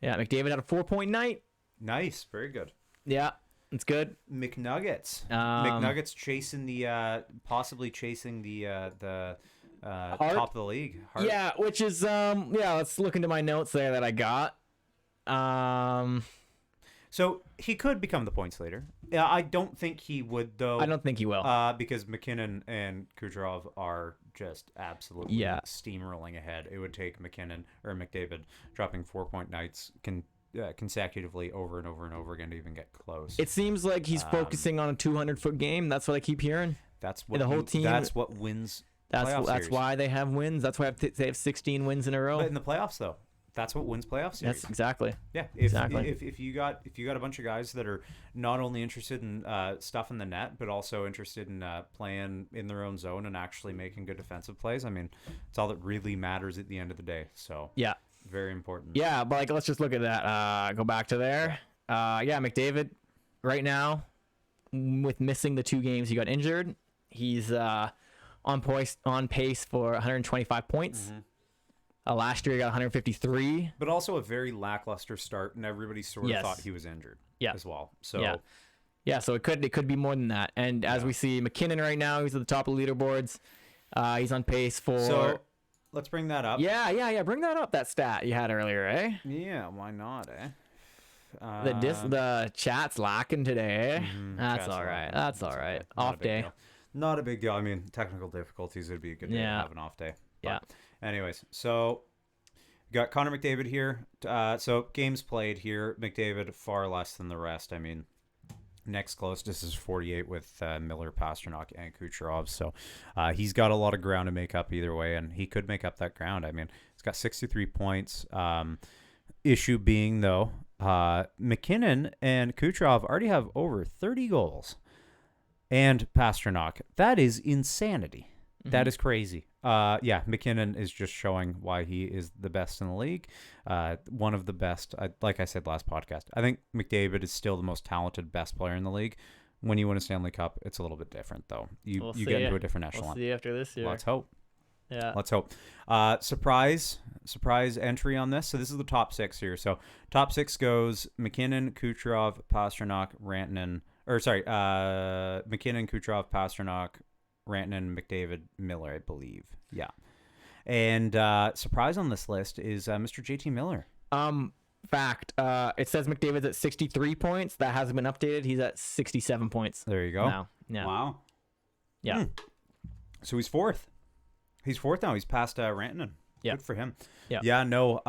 Yeah, McDavid had a 4-point night. Nice. Very good. Yeah, it's good. McNuggets. McNuggets chasing the possibly chasing the top of the league. Hart. Yeah, which is let's look into my notes there that I got. So he could become the points leader. Yeah, I don't think he would though. I don't think he will. Because McKinnon and Kucherov are just absolutely steamrolling ahead. It would take McKinnon or McDavid dropping 4-point nights consecutively over and over and over again to even get close. It seems like he's focusing on a 200-foot game. That's what I keep hearing. That's what the whole team. That's what wins. That's why they have wins. That's why they have 16 wins in a row. But in the playoffs, though, that's what wins playoff series. That's exactly. Yeah, exactly. If you got a bunch of guys that are not only interested in stuff in the net, but also interested in playing in their own zone and actually making good defensive plays, I mean, it's all that really matters at the end of the day. So yeah, very important. Yeah, but like let's just look at that. Go back to there. Yeah, McDavid right now, with missing the 2 games he got injured, he's on pace for 125 points. Mm-hmm. Last year he got 153. But also a very lackluster start, and everybody sort of thought he was injured as well. So so it could be more than that. And as we see, McKinnon right now, he's at the top of the leaderboards. He's on pace for... So let's bring that up. Yeah. Bring that up, that stat you had earlier, eh? Yeah, why not, eh? The chat's lacking today, eh? That's all right. That's all right. Off day. Not a big deal. I mean, technical difficulties would be a good day to have an off day. Yeah. Anyways, so got Connor McDavid here. So games played here. McDavid far less than the rest. I mean, next closest is 48 with Miller, Pasternak, and Kucherov. So he's got a lot of ground to make up either way, and he could make up that ground. I mean, he's got 63 points. Issue being, though, McKinnon and Kucherov already have over 30 goals. And Pasternak. That is insanity. Mm-hmm. That is crazy. McKinnon is just showing why he is the best in the league. One of the best. Like I said last podcast, I think McDavid is still the most talented, best player in the league. When you win a Stanley Cup, it's a little bit different, though. You get into a different echelon. We'll see after this year. Let's hope. Yeah. Let's hope. Surprise entry on this. So this is the top 6 here. So top 6 goes McKinnon, Kucherov, Pasternak, Rantanen. McKinnon, Kucherov, Pasternak, Rantanen, McDavid, Miller, I believe. Yeah. And surprise on this list is Mr. JT Miller. Fact. It says McDavid's at 63 points. That hasn't been updated. He's at 67 points. There you go. Now. Yeah. Wow. Yeah. So he's 4th. He's 4th now. He's past Rantanen. Yeah. Good for him. Yeah. Yeah, no.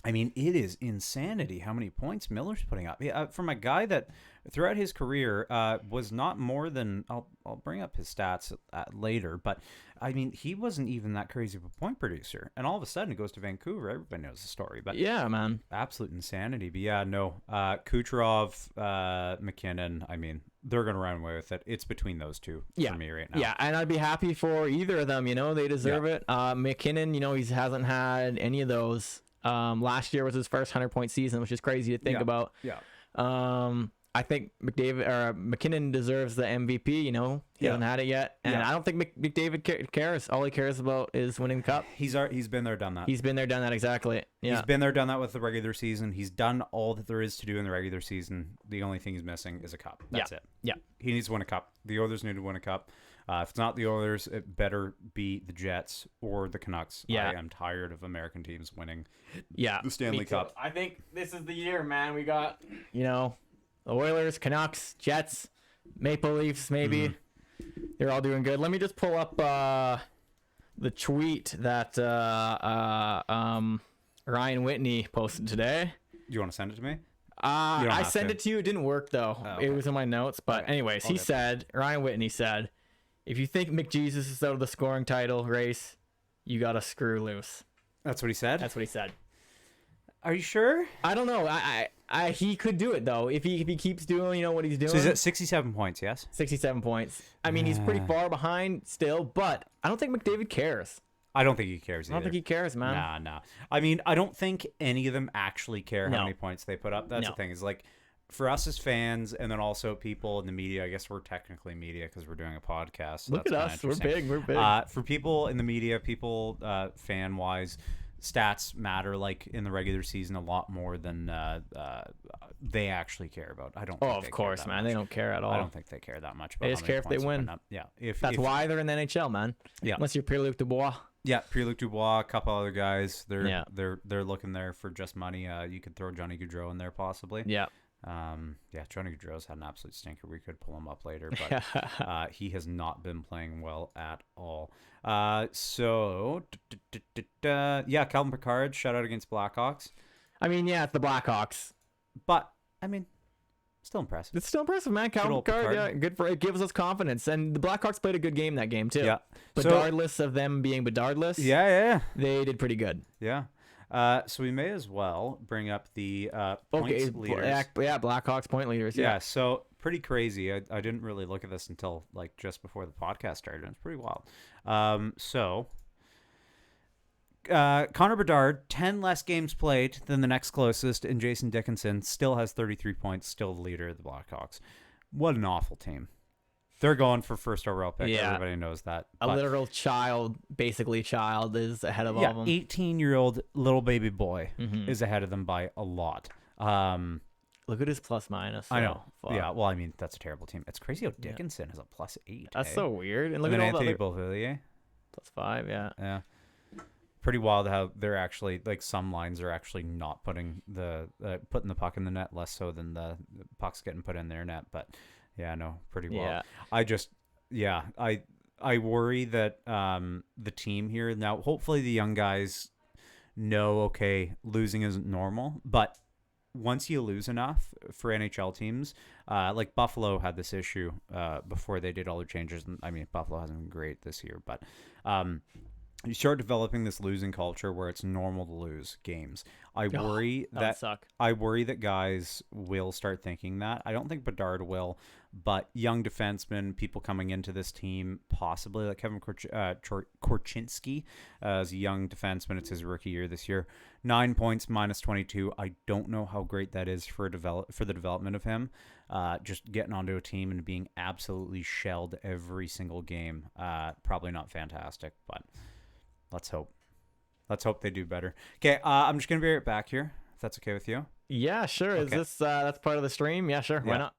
I mean, it is insanity how many points Miller's putting up. Yeah, from a guy that throughout his career was not more than, I'll bring up his stats later, but I mean, he wasn't even that crazy of a point producer. And all of a sudden it goes to Vancouver. Everybody knows the story. But yeah, man. Absolute insanity. But yeah, no. Kucherov, McKinnon, I mean, they're going to run away with it. It's between those two for me right now. Yeah, and I'd be happy for either of them. They deserve it. McKinnon, he hasn't had any of those. Last year was his first 100-point season, which is crazy to think about. Yeah. I think McKinnon deserves the MVP. He hasn't had it yet, and I don't think McDavid cares. All he cares about is winning the cup. He's been there, done that. He's been there, done that. Exactly. Yeah. He's been there, done that with the regular season. He's done all that there is to do in the regular season. The only thing he's missing is a cup. That's it. Yeah. He needs to win a cup. The Oilers need to win a cup. If it's not the Oilers, it better be the Jets or the Canucks. Yeah. I am tired of American teams winning the Stanley Cup. I think this is the year, man. We got, the Oilers, Canucks, Jets, Maple Leafs, maybe. Mm-hmm. They're all doing good. Let me just pull up the tweet that Ryan Whitney posted today. You want to send it to me? I sent it to you. It didn't work, though. Oh, okay. It was in my notes. But anyways, Ryan Whitney said, If you think McJesus is out of the scoring title race, you gotta screw loose. That's what he said? That's what he said. Are you sure? I don't know. He could do it though if he keeps doing what he's doing. So he's at 67 points, yes? 67 points. I mean, he's pretty far behind still, but I don't think McDavid cares. I don't think he cares either. I don't think he cares, man. Nah. I mean, I don't think any of them actually care how No. many points they put up. That's No. the thing. Is like, for us as fans, and then also people in the media. I guess we're technically media because we're doing a podcast. So Look at that's us. kinda We're interesting. big. We're big. For people in the media, people fan wise, stats matter like in the regular season a lot more than they actually care about. I don't. Oh, think of they care course, that man. much. They don't care at all. I don't think they care that much. About They just how care many if they points they're win. putting up. Yeah, That's why they're in the NHL, man. Yeah. Unless you're Pierre-Luc Dubois. Yeah, Pierre-Luc Dubois, a couple other guys. They're Yeah. they're looking there for just money. You could throw Johnny Gaudreau in there possibly. Yeah. Johnny Gaudreau's had an absolute stinker. We could pull him up later, but he has not been playing well at all. Calvin Pickard, shutout against Blackhawks. I mean, yeah, it's the Blackhawks. But I mean, still impressive. It's still impressive, man. Calvin old Picard, Picard. yeah, good for it. Gives us confidence, and the Blackhawks played a good game that game too. Yeah. Bedardless of them being Bedardless. Yeah. They did pretty good. Yeah. So we may as well bring up the points leaders. Yeah, Blackhawks point leaders. Yeah, so pretty crazy. I didn't really look at this until like just before the podcast started. It's pretty wild. Connor Bedard, 10 less games played than the next closest, and Jason Dickinson still has 33 points, still the leader of the Blackhawks. What an awful team. They're going for first overall pick. Yeah. Everybody knows that. A literal child, basically child, is ahead of all of them. 18-year-old little baby boy Mhm. is ahead of them by a lot. Look at his plus minus. I know. Fuck. Yeah, well, I mean, that's a terrible team. It's crazy how Dickinson has a +8. That's eh? so weird. And look And at then all the Anthony other Beauvillier. +5. Yeah. Yeah. Pretty wild how they're actually, like, some lines are actually not putting putting the puck in the net, less so than the puck's getting put in their net. But yeah, no, pretty wild. Yeah. I worry that the team here now, hopefully the young guys know, okay, losing isn't normal, but once you lose enough for NHL teams, like Buffalo had this issue before they did all their changes. And I mean, Buffalo hasn't been great this year, but you start developing this losing culture where it's normal to lose games. I worry that guys will start thinking that. I don't think Bedard will, but young defensemen, people coming into this team, possibly like Kevin Korchinski, as a young defenseman, it's his rookie year this year. 9 points, -22. I don't know how great that is for the development of him. Just getting onto a team and being absolutely shelled every single game. Probably not fantastic, but let's hope. Let's hope they do better. Okay, I'm just going to be right back here, if that's okay with you. Yeah, sure. Okay. Is this that's part of the stream? Yeah, sure. Why Yeah. not?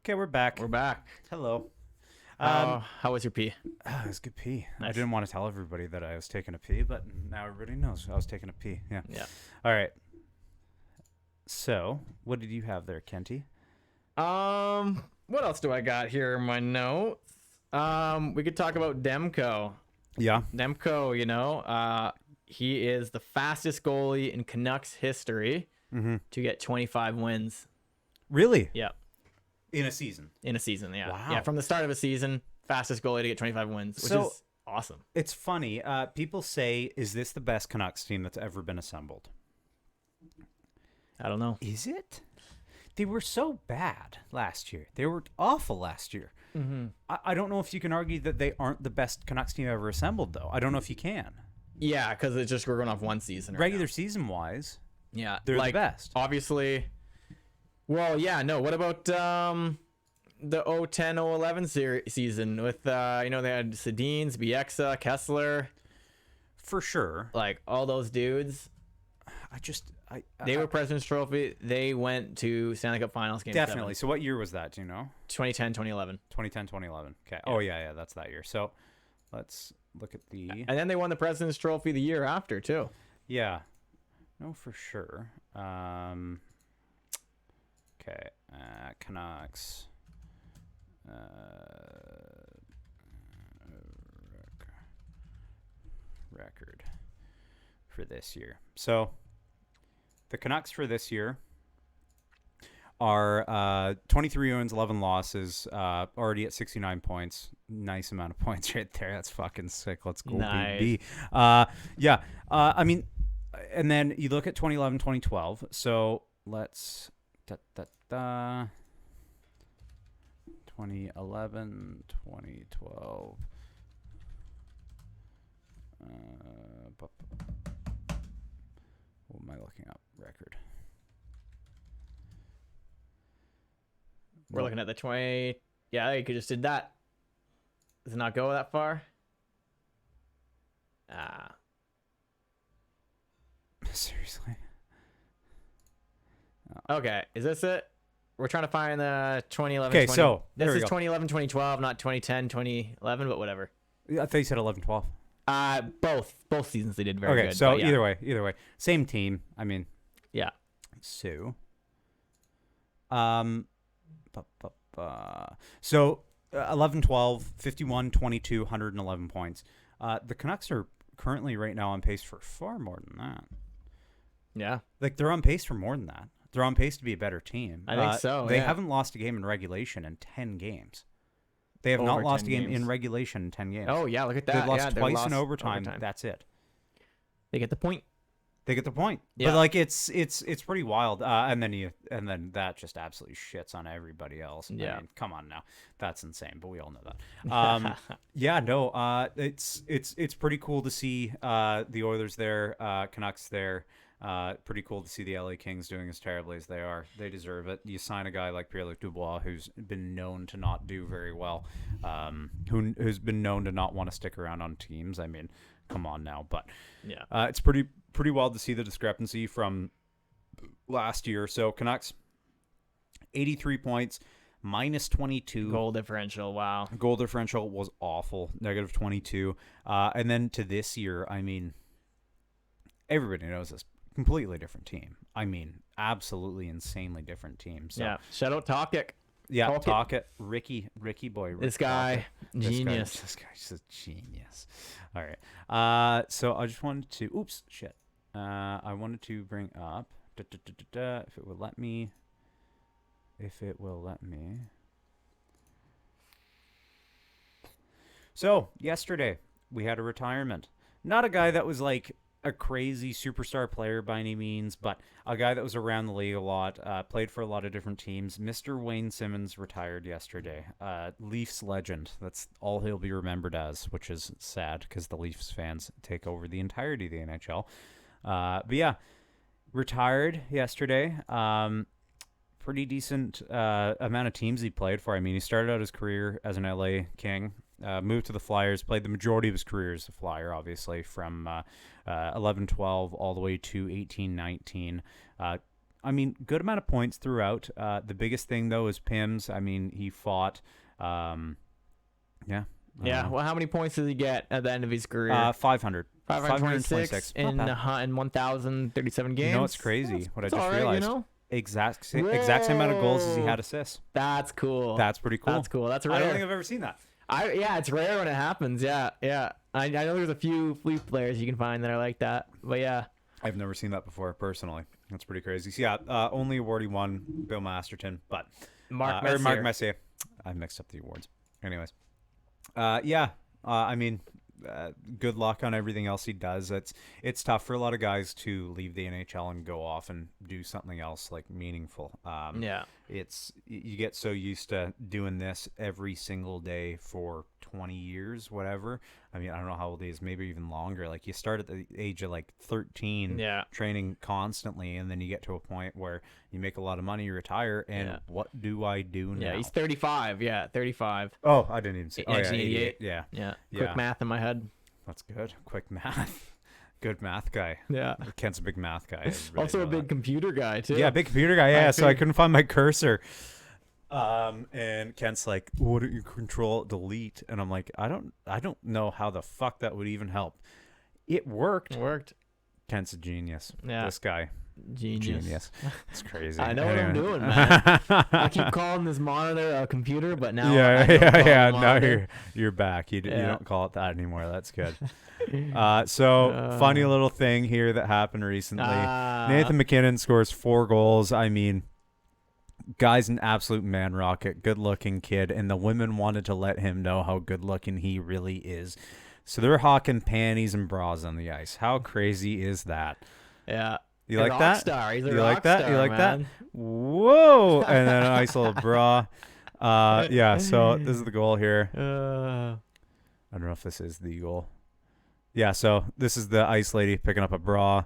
Okay, we're back. We're back. Hello. How was your pee? It was good pee. I Nice. didn't want to tell everybody that I was taking a pee, but now everybody knows I was taking a pee. Yeah. Yeah. All right. So, what did you have there, Kenty? What else do I got here in my notes? We could talk about Demko. Yeah. Demko, he is the fastest goalie in Canucks history to get 25 wins. Really? Yeah, In a season. in a season. Yeah, Wow. yeah. From the start of a season, fastest goalie to get 25 wins, which So- is awesome. It's funny. People say, is this the best Canucks team that's ever been assembled? I don't know. Is it? They were so bad last year. They were awful last year. Mm-hmm. I don't know if you can argue that they aren't the best Canucks team ever assembled, though. I don't know if you can. Yeah, because it's just we're going off one season. Right Regular season-wise, now. Yeah, they're the best. Obviously. Well, yeah. No. What about the 010-011 season with they had Sedins, Bieksa, Kessler, For sure. like all those dudes. They were President's Trophy. They went to Stanley Cup Finals game Definitely. So what year was that? Do you know? 2010, 2011. 2010, 2011. Okay. Oh, yeah, that's that year. So let's look at the... And then they won the President's Trophy the year after, too. Yeah. No, for sure. Okay. Canucks. Record for this year. So the Canucks for this year are 23 wins, 11 losses, already at 69 points. Nice amount of points right there. That's fucking sick. Let's go, Nice. BB. I mean, and then you look at 2011, 2012. So let's 2011, 2012. What am I looking up? Record. We're looking at the 20. Yeah, you could just did that. Does it not go that far? Seriously. Okay, is this it? We're trying to find the 2011. Okay, so this there we is go. 2011, 2012, not 2010, 2011, but whatever. I thought you said 11, 12. Both seasons they did very Okay, good. so but yeah. either way, same team. I mean, Yeah. so, so 11, 12, 51, 22, 111 points. The Canucks are currently right now on pace for far more than that. Yeah. Like they're on pace for more than that. They're on pace to be a better team. I think so. They yeah. haven't lost a game in regulation in 10 games. They have not Over lost a 10 game games. in regulation in 10 games. Oh yeah, look at that. They've lost yeah, they twice lost in overtime. That's it. They get the point. They get the point. Yeah. But like it's pretty wild. And then that just absolutely shits on everybody else. Yeah. I mean, come on now. That's insane, but we all know that. Yeah, no, it's pretty cool to see the Oilers there, Canucks there. Pretty cool to see the LA Kings doing as terribly as they are. They deserve it. You sign a guy like Pierre-Luc Dubois, who's been known to not do very well, who's been known to not want to stick around on teams. I mean, come on now. But Yeah. it's pretty wild to see the discrepancy from last year. So Canucks, 83 points, minus 22. Goal differential. Wow. Goal differential was awful, negative 22. And then to this year, I mean, everybody knows this. Completely different team. I mean, absolutely insanely different team. So, Yeah. Shout out Tokic. yeah, Talk it. talk it. Ricky boy. This guy, genius. This guy's just a genius. All right. So I just wanted to. Oops, shit. I wanted to bring up. If it will let me. So yesterday we had a retirement. Not a guy that was like a crazy superstar player by any means, but a guy that was around the league a lot, played for a lot of different teams. Mr. Wayne Simmons retired yesterday. Leafs legend. That's all he'll be remembered as, which is sad because the Leafs fans take over the entirety of the NHL. But yeah, retired yesterday. Pretty decent amount of teams he played for. I mean, he started out his career as an LA King. Moved to the Flyers, played the majority of his career as a Flyer, obviously, from 11-12 all the way to 18-19. I mean, good amount of points throughout. The biggest thing, though, is PIMS. I mean, he fought Yeah. Yeah. Well, how many points does he get at the end of his career? 500. 526 in Not bad. in 1,037 games. You know what's crazy? What I just all right, realized. you know? Exact same amount of goals as he had assists. That's cool. That's pretty cool. That's cool. That's rare. I don't think I've ever seen that. Yeah, it's rare when it happens. Yeah, yeah. I know there's a few Leaf players you can find that are like that, but yeah. I've never seen that before personally. That's pretty crazy. So yeah, only awardee one, Bill Masterton, but Mark Messier. I mixed up the awards. Anyways, yeah. I mean, good luck on everything else he does. It's tough for a lot of guys to leave the NHL and go off and do something else like meaningful. Yeah. You get so used to doing this every single day for 20 years, whatever. I mean, I don't know how old he is, maybe even longer. Like you start at the age of like 13, training constantly, and then you get to a point where you make a lot of money, you retire, and what do I do now? Yeah, he's 35. Yeah, 35. Oh, I didn't even see. Oh, yeah, 88. Yeah. Yeah. Quick math in my head. That's good. Quick math. Good math guy. Yeah. Kent's a big math guy. Also a big computer guy, too. Yeah, big computer guy. Yeah, so I couldn't find my cursor. And Kent's like, "What do you control delete?" And I'm like, I don't know how the fuck that would even help. It worked. It worked. Kent's a genius. Yeah. This guy. Genius. It's crazy. I know what I'm doing, man. I keep calling this monitor a computer, but now now you're back. You don't call it that anymore. That's good. Funny little thing here that happened recently. Nathan MacKinnon scores 4 goals. I mean, guy's an absolute man rocket, good looking kid, and the women wanted to let him know how good looking he really is. So they're hawking panties and bras on the ice. How crazy is that? Yeah. You like that? Star. He's a you rock like that? Star, You like man. that? Whoa! And then a nice little bra. Yeah. So this is the goal here. I don't know if this is the goal. Yeah. So this is the ice lady picking up a bra,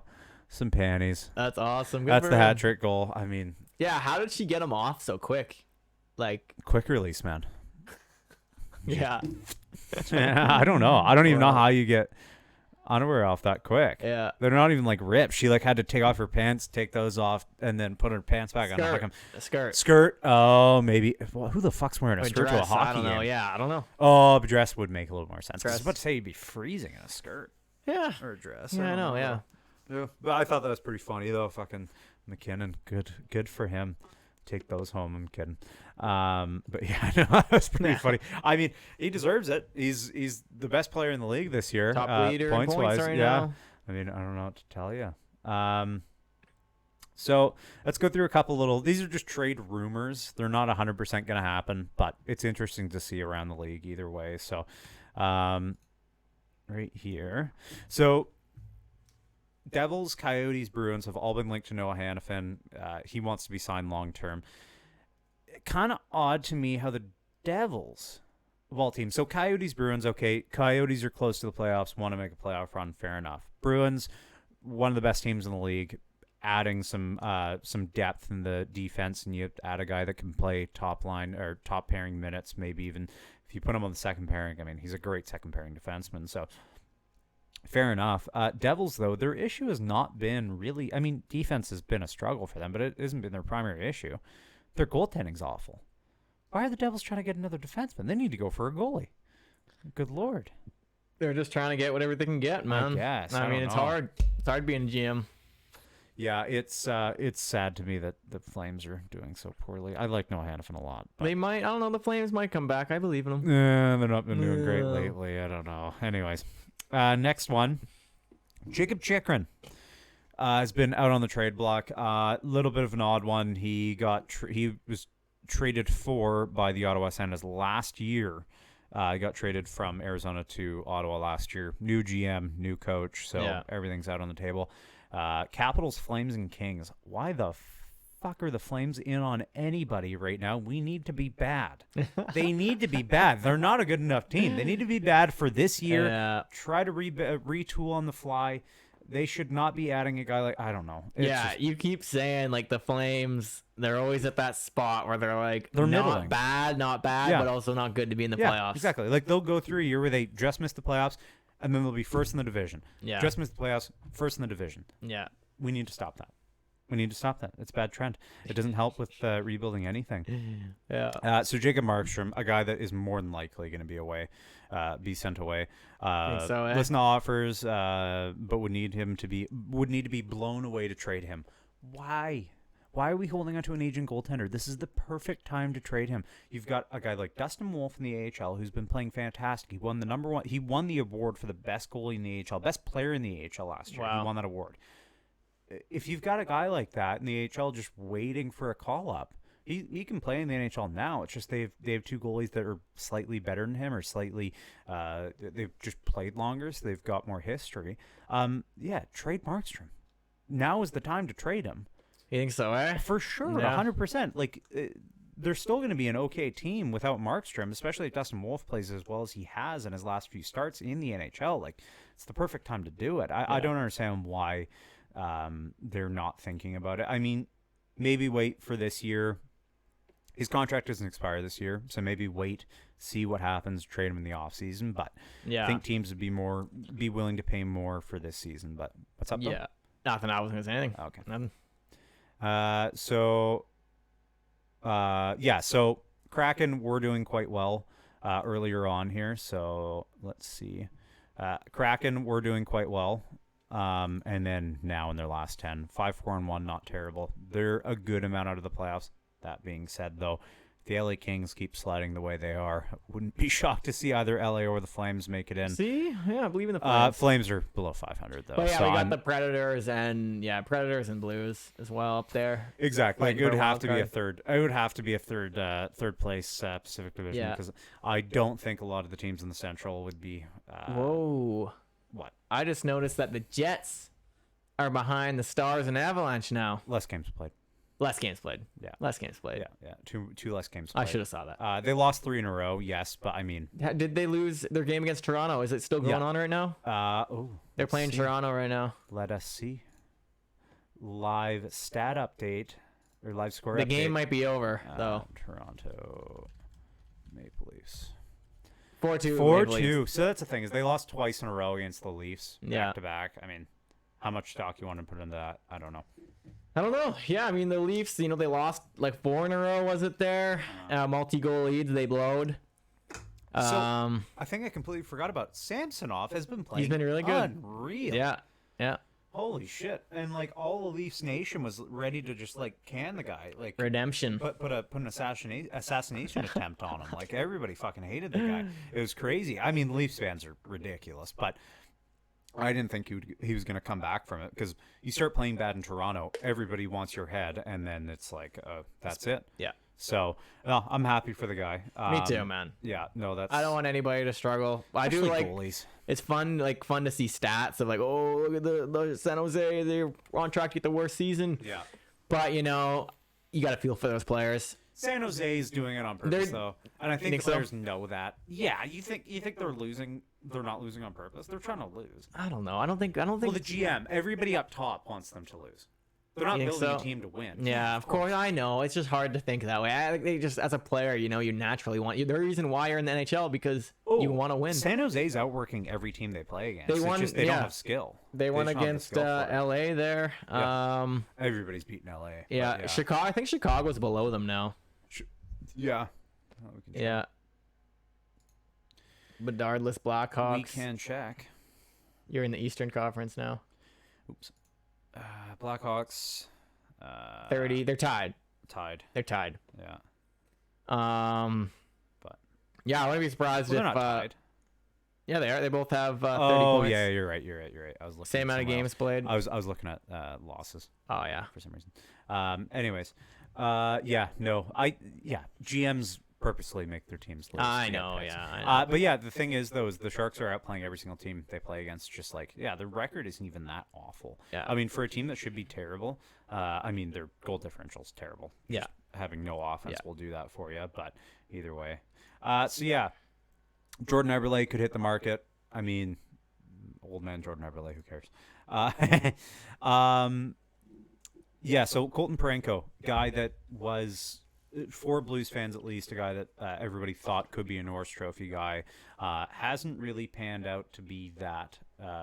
some panties. That's awesome. Good That's for the him. hat trick goal. I mean. Yeah. How did she get him off so quick? Like quick release, man. Yeah. I don't know. I don't even know how you get underwear off that quick. Yeah. They're not even like ripped. She like had to take off her pants, take those off, and then put her pants back on. Skirt. Oh, maybe. Well, who the fuck's wearing a skirt to a hockey I don't know. game? Yeah, I don't know. Oh, a dress would make a little more sense. I was about to say you'd be freezing in a skirt. Yeah. Or a dress. Yeah, I know. Yeah. Yeah. But I thought that was pretty funny though. Fucking MacKinnon. Good for him. Take those home. I'm kidding. But yeah, no, that's pretty funny. I mean, he deserves it. He's the best player in the league this year. Top leader points in points wise. right yeah. now. I mean, I don't know what to tell you. So let's go through a couple little. These are just trade rumors. They're not 100% going to happen, but it's interesting to see around the league either way. So, right here. So. Devils, Coyotes, Bruins have all been linked to Noah Hannafin. He wants to be signed long-term. Kind of odd to me how the Devils, of all teams. So Coyotes, Bruins, okay. Coyotes are close to the playoffs, want to make a playoff run, fair enough. Bruins, one of the best teams in the league, adding some depth in the defense, and you add a guy that can play top line or top pairing minutes, maybe even if you put him on the second pairing. I mean, he's a great second pairing defenseman, so... Fair enough. Devils, though, their issue has not been really... I mean, defense has been a struggle for them, but it hasn't been their primary issue. Their goaltending's awful. Why are the Devils trying to get another defenseman? They need to go for a goalie. Good Lord. They're just trying to get whatever they can get, man. I guess. I mean, it's hard. It's hard being a GM. Yeah, it's sad to me that the Flames are doing so poorly. I like Noah Hannafin a lot. But... They might... I don't know. The Flames might come back. I believe in them. Yeah, they're not been doing great lately. I don't know. Anyways... next one, Jacob Chikrin has been out on the trade block. Little bit of an odd one. He was traded for by the Ottawa Senators last year. He got traded from Arizona to Ottawa last year. New GM, new coach, so everything's out on the table. Capitals, Flames, and Kings. Why the fuck are the Flames in on anybody right now? We need to be bad. They need to be bad. They're not a good enough team. They need to be bad for this year. Yeah. Try to retool on the fly. They should not be adding a guy like, I don't know. You keep saying like the Flames, they're always at that spot where they're like, they're not middling. not bad, but also not good to be in the playoffs. Exactly. Like they'll go through a year where they just miss the playoffs, and then they'll be first in the division. Yeah. Just miss the playoffs, first in the division. Yeah. We need to stop that. We need to stop that. It's a bad trend. It doesn't help with rebuilding anything. Yeah. So Jacob Markstrom, a guy that is more than likely going to be away, be sent away. Think so, eh? Listen to offers, but would need to be blown away to trade him. Why? Why are we holding on to an aging goaltender? This is the perfect time to trade him. You've got a guy like Dustin Wolf in the AHL who's been playing fantastic. He won He won the award for the best goalie in the AHL, best player in the AHL last year. Wow. He won that award. If you've got a guy like that in the AHL just waiting for a call up, he can play in the NHL now. It's just they have two goalies that are slightly better than him, or slightly they've just played longer, so they've got more history. Trade Markstrom. Now is the time to trade him. You think so, eh? For sure, 100%. Like they're still going to be an okay team without Markstrom, especially if Dustin Wolf plays as well as he has in his last few starts in the NHL. Like it's the perfect time to do it. I don't understand why they're not thinking about it. I mean, maybe wait for this year. His contract doesn't expire this year, so maybe wait, see what happens, trade him in the offseason. But I think teams would be willing to pay more for this season. But what's up, though? Yeah. Nothing. I wasn't going to say anything. Okay. Nothing. So Kraken were doing quite well earlier on here. So let's see. Kraken were doing quite well. And then now in their last 10, 5-4-1, not terrible. They're a good amount out of the playoffs. That being said, though, if the LA Kings keep sliding the way they are, I wouldn't be shocked to see either LA or the Flames make it in. See? Yeah, I believe in the Flames. Flames are below 500, though. But yeah, we got the Predators and Blues as well up there. Exactly. It would have to be a third. It would have to be a third place Pacific Division, because I don't think a lot of the teams in the Central would be. Whoa. What? I just noticed that the Jets are behind the Stars and Avalanche now. Less games played. Less games played. Yeah. Less games played. Yeah. Two less games played. I should have saw that. They lost 3 in a row, yes, but I mean. Did they lose their game against Toronto? Is it still going on right now? They're playing Toronto right now. Let us see. Live stat update, or live score update. The game might be over, though. Toronto Maple Leafs. 4-2. 4-2. So that's the thing, is they lost twice in a row against the Leafs, Yeah. back to back. I mean, how much stock you want to put into that? I don't know. I don't know. Yeah, I mean, the Leafs, they lost like 4 in a row, was it there? Multi-goal leads, they blowed. I think I completely forgot about Samsonov. Has been playing. He's been really good. Unreal. Yeah. Holy shit! And like all the Leafs Nation was ready to just like can the guy, like Redemption. put an assassination attempt on him. Like everybody fucking hated the guy. It was crazy. I mean, Leafs fans are ridiculous, but I didn't think he was going to come back from it, because you start playing bad in Toronto, everybody wants your head, and then it's like, that's it. Yeah. So, no, I'm happy for the guy. Me too, man. Yeah, no, that's. I don't want anybody to struggle. I do like goalies. It's fun to see stats of like, oh, look at the San Jose, they're on track to get the worst season. Yeah. But you got to feel for those players. San Jose is doing it on purpose, though, and I think the players know that. Yeah, you think they're losing? They're not losing on purpose. They're trying to lose. I don't know. I don't think. Well, the GM, everybody up top wants them to lose. They're not building a team to win. Yeah, of course. I know. It's just hard to think that way. They just, as a player, you naturally want you. The reason why you're in the NHL because you want to win. San Jose's outworking every team they play against. They don't have skill. They won against LA there. Yeah. Everybody's beating LA. Yeah, Chicago. I think Chicago's below them now. Yeah. Yeah. Bedardless Blackhawks. We can check. You're in the Eastern Conference now. Oops. Blackhawks. 30. They're tied. They're tied. Yeah. But yeah, I wouldn't be surprised if they're not tied. Yeah, they are. They both have 30 points. Oh, yeah, you're right. I was looking same amount of games played. I was looking at losses. Oh yeah, for some reason. Anyways, GMs purposely make their teams lose. I know. But yeah, the thing is, though, is the Sharks are outplaying every single team they play against. Just like, the record isn't even that awful. Yeah. I mean, for a team that should be terrible, their goal differential's terrible. Yeah. Just having no offense will do that for you. But either way, Jordan Eberle could hit the market. I mean, old man Jordan Eberle, who cares? So Colton Parayko, guy that was for Blues fans at least, a guy that everybody thought could be a Norris Trophy guy. Hasn't really panned out to be that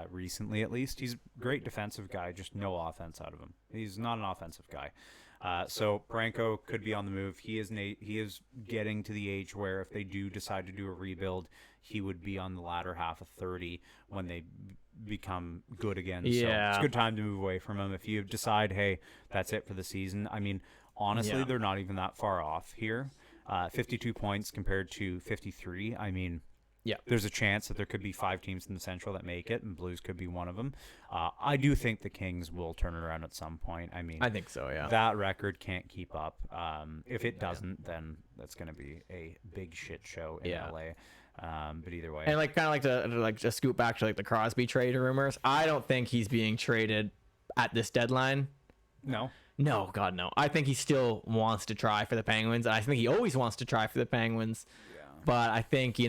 recently, at least. He's a great defensive guy, just no offense out of him. He's not an offensive guy. So Branko could be on the move. He is getting to the age where if they do decide to do a rebuild, he would be on the latter half of 30 when they become good again. Yeah. So it's a good time to move away from him. If you decide, hey, that's it for the season. I mean, honestly, they're not even that far off here. 52 points compared to 53. I mean, there's a chance that there could be 5 teams in the Central that make it, and Blues could be one of them. I do think the Kings will turn it around at some point. I mean, I think so, yeah. That record can't keep up. If it doesn't, then that's going to be a big shit show in LA. But either way, and kind of just scoot back to the Crosby trade rumors. I don't think he's being traded at this deadline. No, God, no. I think he still wants to try for the Penguins. I think he always wants to try for the Penguins. Yeah. But I think,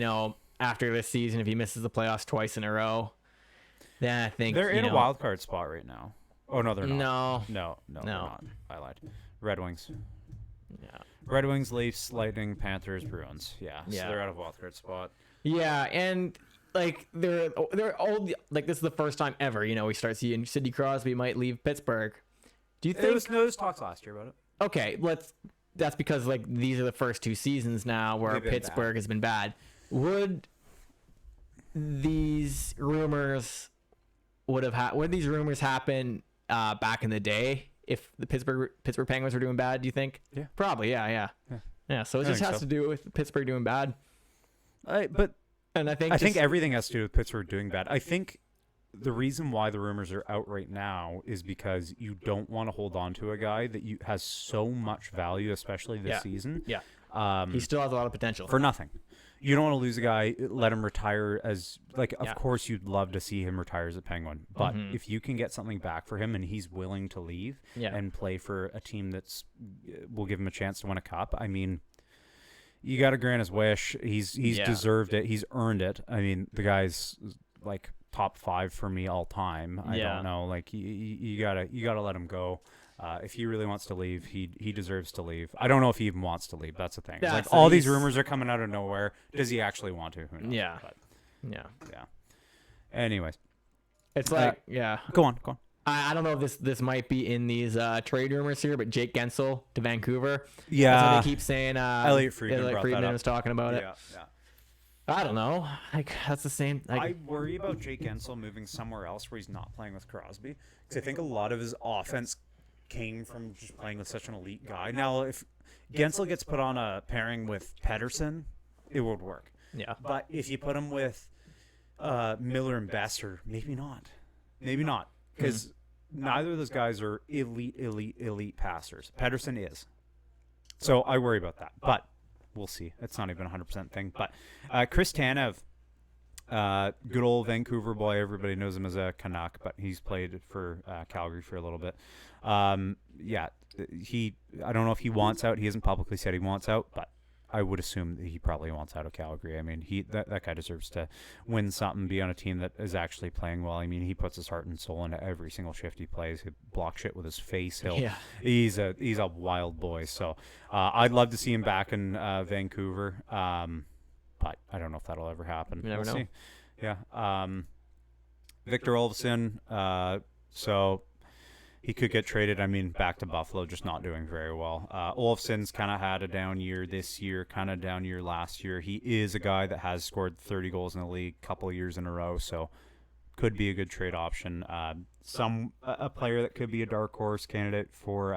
after this season, if he misses the playoffs twice in a row, then I think they're in a wild card spot right now. Oh, no, they're not. No, they're not. I lied. Red Wings. Yeah. Red Wings, Leafs, Lightning, Panthers, Bruins. Yeah. So they're out of wild card spot. Yeah, and they're all this is the first time ever, we start seeing Sidney Crosby might leave Pittsburgh. Do you think there was talks last year about it? Okay, that's because these are the first 2 seasons now where Pittsburgh has been bad. Would these rumors happen back in the day if the Pittsburgh Penguins were doing bad, do you think? Yeah. Probably, yeah. So it just has to do with Pittsburgh doing bad. I think everything has to do with Pittsburgh doing bad. I think the reason why the rumors are out right now is because you don't want to hold on to a guy that has so much value, especially this season. Yeah. He still has a lot of potential. For nothing. You don't want to lose a guy, let him retire of course you'd love to see him retire as a Penguin. But if you can get something back for him and he's willing to leave and play for a team will give him a chance to win a cup, I mean, you got to grant his wish. He's deserved it. He's earned it. I mean, the guy's top 5 for me all time. I don't know. You gotta let him go. If he really wants to leave, he deserves to leave. I don't know if he even wants to leave. That's the thing. All these rumors are coming out of nowhere. Does he actually want to? Who knows? Yeah. But, yeah. Anyways, it's Go on. I don't know if this might be in these trade rumors here, but Jake Gensel to Vancouver. Yeah. That's what they keep saying. Elliot Friedman was talking about it. Yeah. I don't know. That's the same. I worry about Jake Gensel moving somewhere else where he's not playing with Crosby, because I think a lot of his offense came from just playing with such an elite guy. Now, if Gensel gets put on a pairing with Pettersson, it would work. Yeah. But if you put him with Miller and Besser, maybe not. Because neither of those guys are elite passers. Pettersson is. So I worry about that. But we'll see. It's not even a 100% thing. But Chris Tanev, good old Vancouver boy. Everybody knows him as a Canuck, but he's played for Calgary for a little bit. I don't know if he wants out. He hasn't publicly said he wants out, but I would assume that he probably wants out of Calgary. I mean, that guy deserves to win something, be on a team that is actually playing well. I mean, he puts his heart and soul into every single shift he plays. He blocks shit with his face. He's a wild boy. So I'd love to see him back in Vancouver, but I don't know if that'll ever happen. You never know. See. Yeah. Victor Olofsson. So he could get traded. I mean, back to Buffalo, just not doing very well. Olofsson's kind of had a down year this year, kind of down year last year. He is a guy that has scored 30 goals in the league a couple of years in a row, so could be a good trade option. A player that could be a dark horse candidate for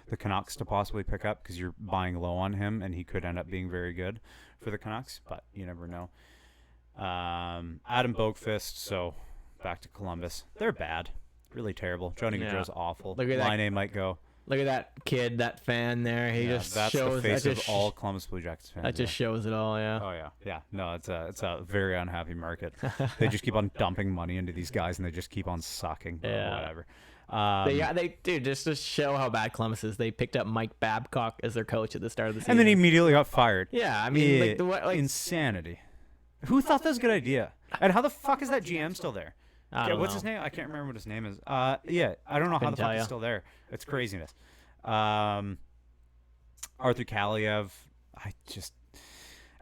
the Canucks to possibly pick up, because you're buying low on him, and he could end up being very good for the Canucks, but you never know. Adam Boqvist, so back to Columbus. They're bad. Really terrible. Johnny Gaudreau's awful. Look at that. Line A might go. Look at that kid, that fan there. That's the face of all Columbus Blue Jackets fans. That just shows it all, yeah. Oh yeah. No, it's a very unhappy market. They just keep on dumping money into these guys, and they just keep on sucking. Yeah. Whatever. Just to show how bad Columbus is, they picked up Mike Babcock as their coach at the start of the season, and then he immediately got fired. Yeah, I mean, insanity. Who thought that was a good idea? And how the fuck is that GM still there? What's his name? I can't remember what his name is. I don't know how the fuck he's still there. It's craziness. Arthur Kaliev,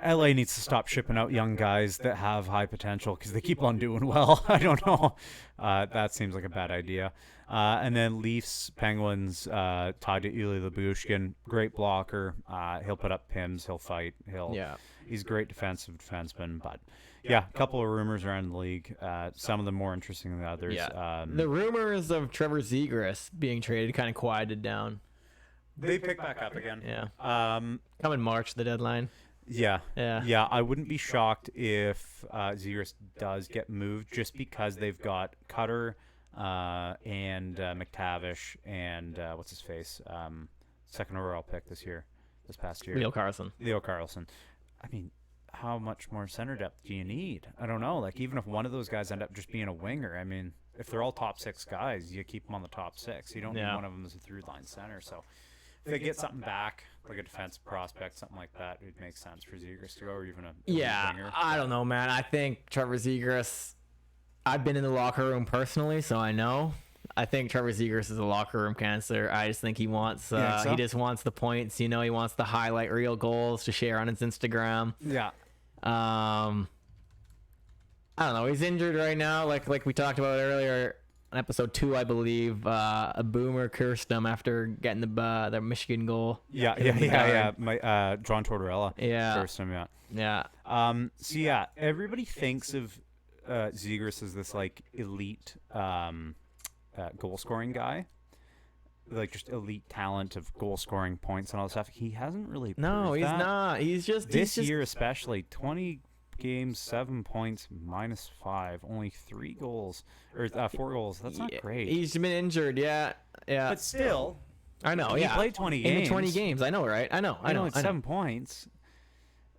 LA needs to stop shipping out young guys that have high potential because they keep on doing well. I don't know. That seems like a bad idea. And then Leafs, Penguins, tied to Ilya Lyubushkin. Great blocker. He'll put up pims. He'll fight. He's a great defensive defenseman. But, yeah, a couple of rumors around the league. Some of them more interesting than others. Yeah. The rumors of Trevor Zegras being traded kind of quieted down. They pick back up again. Yeah. Come in March, the deadline. Yeah. I wouldn't be shocked if Zegras does get moved just because they've got Cutter and McTavish and what's his face, second overall pick this past year. Leo Carlson. I mean, how much more center depth do you need? I don't know. Like, even if one of those guys end up just being a winger, I mean, if they're all top 6 guys, you keep them on the top 6. You don't need one of them as a third-line center. So if they get something back, like a defensive prospect, something like that, it makes sense for Zegras to go, or even a winger. I don't know, man. I think Trevor Zegras, I've been in the locker room personally, so I know. I think Trevor Zegras is a locker room cancer. I just think he wants he just wants the points. He wants the highlight reel goals to share on his Instagram. Yeah. I don't know. He's injured right now, like we talked about earlier on episode 2, I believe. A boomer cursed him after getting the Michigan goal. Yeah. My John Tortorella cursed him. Yeah. So yeah, everybody thinks of Zegras as this like elite goal scoring guy, like just elite talent of goal scoring points and all that stuff. He hasn't really. No, he's not. He's just this year, especially 20 games, 7 points, -5, only 3 goals or 4 goals. That's not great. He's been injured. Yeah. But still, I know. He played 20 games. In the 20 games, I know, right? I know. It's 7 points.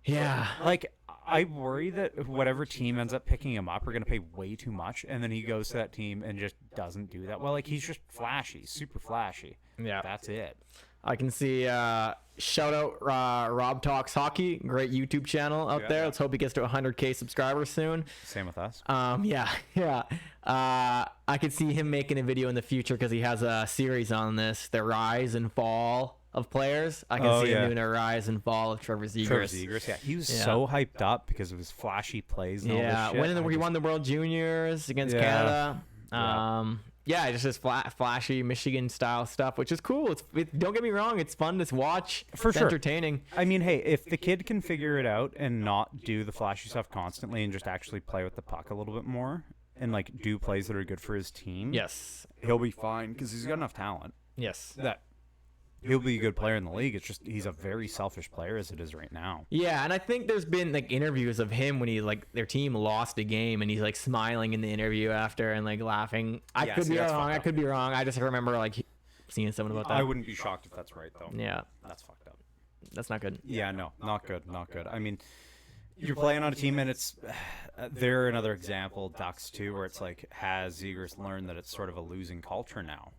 Yeah. Like, I worry that whatever team ends up picking him up are going to pay way too much, and then he goes to that team and just doesn't do that well. Like, he's just flashy, super flashy. Yeah. That's it. I can see, shout out Rob Talks Hockey, great YouTube channel out there. Let's hope he gets to 100K subscribers soon. Same with us. Yeah. I could see him making a video in the future because he has a series on this, the rise and fall of players. I can see him doing a rise and fall of Trevor Zegras. Yeah. He was so hyped up because of his flashy plays and all this shit. He won the World Juniors against Canada. Just this flashy Michigan style stuff, which is cool. Don't get me wrong, it's fun to watch. For sure. Entertaining. I mean, hey, if the kid can figure it out and not do the flashy stuff constantly and just actually play with the puck a little bit more and like do plays that are good for his team, yes, he'll be fine because he's got enough talent. Yes, that he'll be a good player in the league. It's just he's a very selfish player as it is right now. Yeah, and I think there's been like interviews of him when he like their team lost a game and he's like smiling in the interview after and like laughing. I could be wrong. I just remember like seeing something about that. I wouldn't be shocked if that's right though. Yeah, that's fucked up. That's not good. Yeah, no, not good. I mean, you're playing on a team and it's they're another example, Ducks too, where it's like has Zegras learned that it's sort of a losing culture now.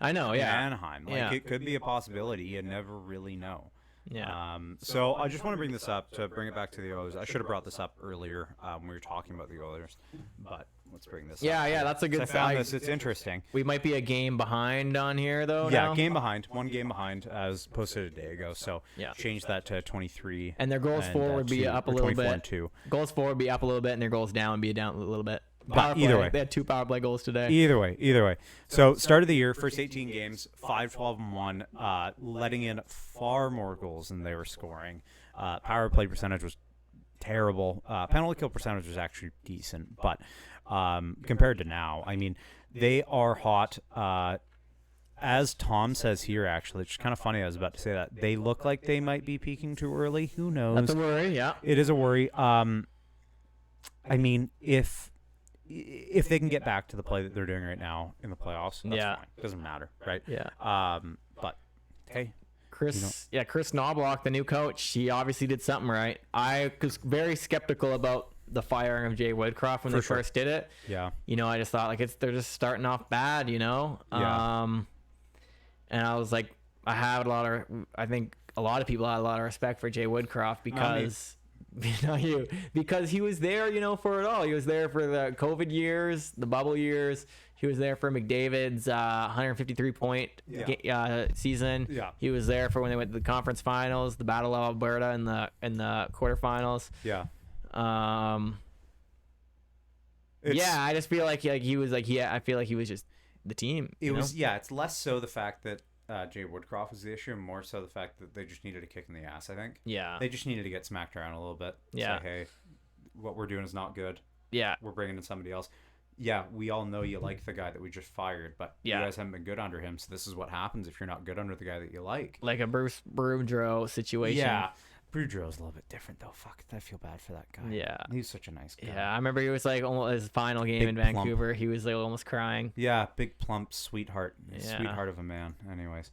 I know, yeah. In Anaheim. Like, it could be a possibility. You never really know. Yeah. So I just want to bring this up to bring it back to the Oilers. I should have brought this up earlier when we were talking about the Oilers, but let's bring this up. Yeah, that's a good sign. I found this. It's interesting. We might be a game behind on here, though. Yeah, game behind. 1 game behind, as posted a day ago. So change that to 23. And their goals for would be up a little bit. 2. Goals for would be up a little bit, and their goals down would be down a little bit. Either way, they had 2 power play goals today. Either way. So start of the year, first 18 games, 5-12-1, letting in far more goals than they were scoring. Power play percentage was terrible. Penalty kill percentage was actually decent, but compared to now, I mean, they are hot. As Tom says here, actually, it's kind of funny. I was about to say that they look like they might be peaking too early. Who knows? That's a worry. Yeah, it is a worry. I mean, if they can get back to the play that they're doing right now in the playoffs, that's fine. Doesn't matter, right? Yeah. But hey, Chris Knobloch, the new coach, he obviously did something right. I was very skeptical about the firing of Jay Woodcroft when they first did it. Yeah. I just thought like they're just starting off bad, Yeah. And I was like, I think a lot of people had a lot of respect for Jay Woodcroft because because he was there, for it all. He was there for the COVID years, the bubble years. He was there for McDavid's 153 point season. Yeah. He was there for when they went to the conference finals, the Battle of Alberta in the quarterfinals. Yeah. I just feel like he was I feel like he was just the team. It's less so the fact that Jay Woodcroft was the issue, and more so the fact that they just needed a kick in the ass, I think. Yeah. They just needed to get smacked around a little bit. Yeah. Say, hey, what we're doing is not good. Yeah. We're bringing in somebody else. Yeah, we all know you like the guy that we just fired, but you guys haven't been good under him, so this is what happens if you're not good under the guy that you like. Like a Bruce Boudreau situation. Yeah. Boudreau's a little bit different, though. Fuck, I feel bad for that guy. Yeah. He's such a nice guy. Yeah, I remember he was like almost his final game Big in Vancouver. He was like almost crying. Yeah, big plump sweetheart. Yeah. Sweetheart of a man. Anyways.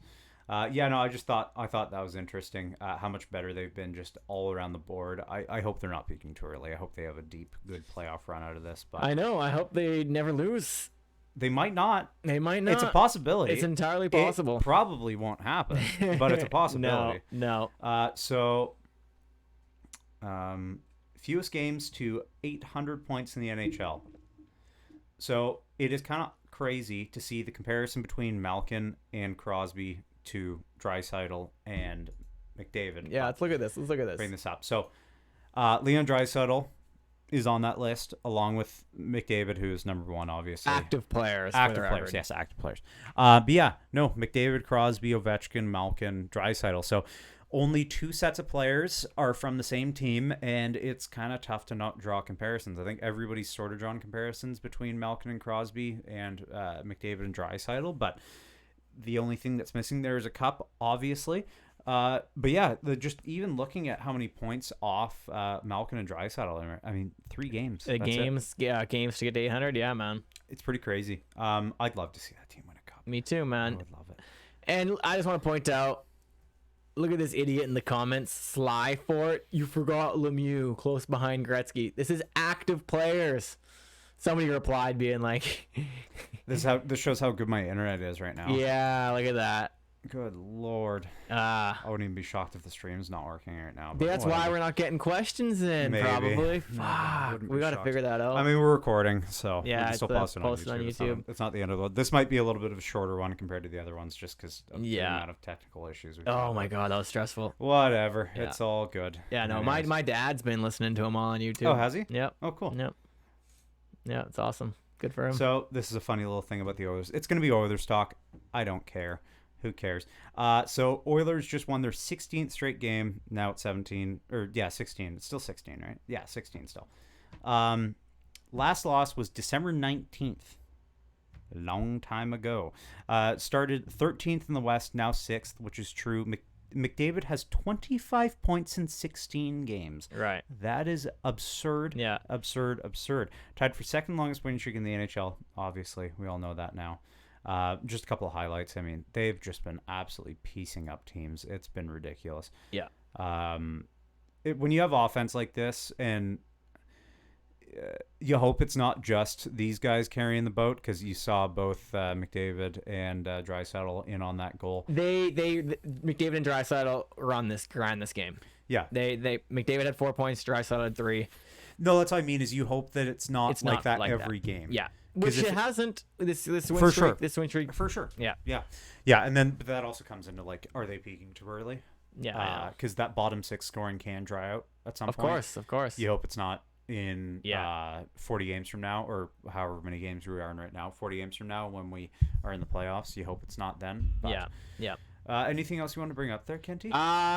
I thought that was interesting, how much better they've been just all around the board. I hope they're not peaking too early. I hope they have a deep, good playoff run out of this. But I know. I hope they never lose. They might not. They might not. It's a possibility. It's entirely possible. It probably won't happen, but it's a possibility. No. Fewest games to 800 points in the NHL. So it is kind of crazy to see the comparison between Malkin and Crosby to Draisaitl and McDavid. Yeah, let's look at this. Bring this up. So Leon Draisaitl is on that list, along with McDavid, who is number one, obviously. Active players. Yes, active players. McDavid, Crosby, Ovechkin, Malkin, Draisaitl. So only two sets of players are from the same team, and it's kind of tough to not draw comparisons. I think everybody's sort of drawn comparisons between Malkin and Crosby and McDavid and Draisaitl, but the only thing that's missing there is a cup, obviously. Just even looking at how many points off Malkin and Draisaitl, I mean, 3 games. Games to get to 800. Yeah, man. It's pretty crazy. I'd love to see that team win a cup. Me too, man. I would love it. And I just want to point out, look at this idiot in the comments. Sly Fort, you forgot Lemieux close behind Gretzky. This is active players. Somebody replied being like, this shows how good my internet is right now. Yeah, look at that. Good Lord. I wouldn't even be shocked if the stream's not working right now. But that's why we're not getting questions in, Maybe. Probably. Fuck. We got to figure that out. I mean, we're recording, so yeah, we can still post it on YouTube. It's not the end of the world. This might be a little bit of a shorter one compared to the other ones just because of the amount of technical issues. Oh, my God. That was stressful. Whatever. Yeah. It's all good. Yeah, no, my dad's been listening to them all on YouTube. Oh, has he? Yep. Oh, cool. Yep. Yeah, it's awesome. Good for him. So this is a funny little thing about the Oilers. It's going to be Oilers talk. I don't care. Who cares? So Oilers just won their 16th straight game. Now it's 17. 16. It's still 16, right? Yeah, 16 still. Last loss was December 19th. A long time ago. Started 13th in the West, now 6th, which is true. McDavid has 25 points in 16 games. Right. That is absurd. Yeah. Absurd. Tied for second longest winning streak in the NHL, obviously. We all know that now. Just a couple of highlights. I mean, they've just been absolutely piecing up teams. It's been ridiculous. Yeah. When you have offense like this, and you hope it's not just these guys carrying the boat, because you saw both McDavid and Draisaitl in on that goal. McDavid and Draisaitl ran this game. Yeah. McDavid had 4 points. Draisaitl had 3. No, that's what I mean. Is you hope that it's not like that every game. Yeah. Which it hasn't. This win for streak. Sure. This win streak. For sure. Yeah. And then but that also comes into are they peaking too early? Yeah. Because that bottom 6 scoring can dry out at some point. Of course. You hope it's not in 40 games from now, or however many games we are in right now. 40 games from now, when we are in the playoffs, you hope it's not then. But, yeah. Anything else you want to bring up there, Kenty?